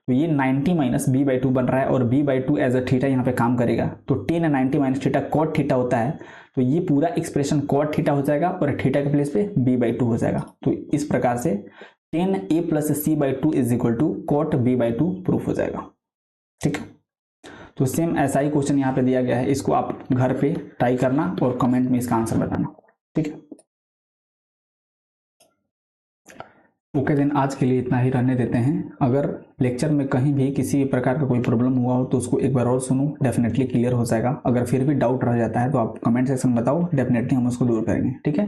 तो ये 90 माइनस बी बाई टू बन रहा है और b by two as a theta यहाँ पे काम करेगा, तो 10 90 माइनस थीटा कॉट थीटा होता है, तो ये पूरा एक्सप्रेशन कॉट थीटा हो जाएगा और थीटा के प्लेस पे b बाई टू हो जाएगा। तो इस प्रकार से 10 a plus C by two is equal to cot b by two proof हो जाएगा। ठीक है, तो सेम ऐसा ही क्वेश्चन यहाँ पे दिया गया है, इसको आप घर पे ट्राई करना और कमेंट में इसका आंसर बताना, ठीक है। ओके देन आज के लिए इतना ही रहने देते हैं। अगर लेक्चर में कहीं भी किसी प्रकार का कोई प्रॉब्लम हुआ हो तो उसको एक बार और सुनो, डेफिनेटली क्लियर हो जाएगा। अगर फिर भी डाउट रह जाता है तो आप कमेंट सेक्शन में बताओ, डेफिनेटली हम उसको दूर करेंगे, ठीक है।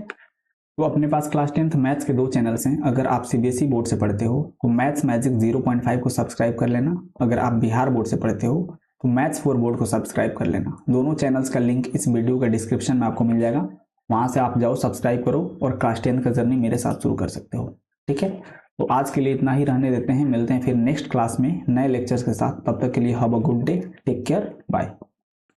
तो अपने पास क्लास 10th मैथ्स के 2 चैनल्स हैं। अगर आप सीबीएसई बोर्ड से पढ़ते हो तो मैथ्स मैजिक 0.5 को सब्सक्राइब कर लेना। अगर आप बिहार बोर्ड से पढ़ते हो तो मैथ्स 4 बोर्ड को सब्सक्राइब कर लेना। दोनों चैनल्स का लिंक इस वीडियो का डिस्क्रिप्शन में आपको मिल जाएगा, वहां से आप जाओ, सब्सक्राइब करो और क्लास 10th का जर्नी मेरे साथ शुरू कर सकते हो, ठीक है। तो आज के लिए इतना ही रहने देते हैं, मिलते हैं फिर नेक्स्ट क्लास में नए लेक्चर्स के साथ। तब तक के लिए have a good day, take care, bye.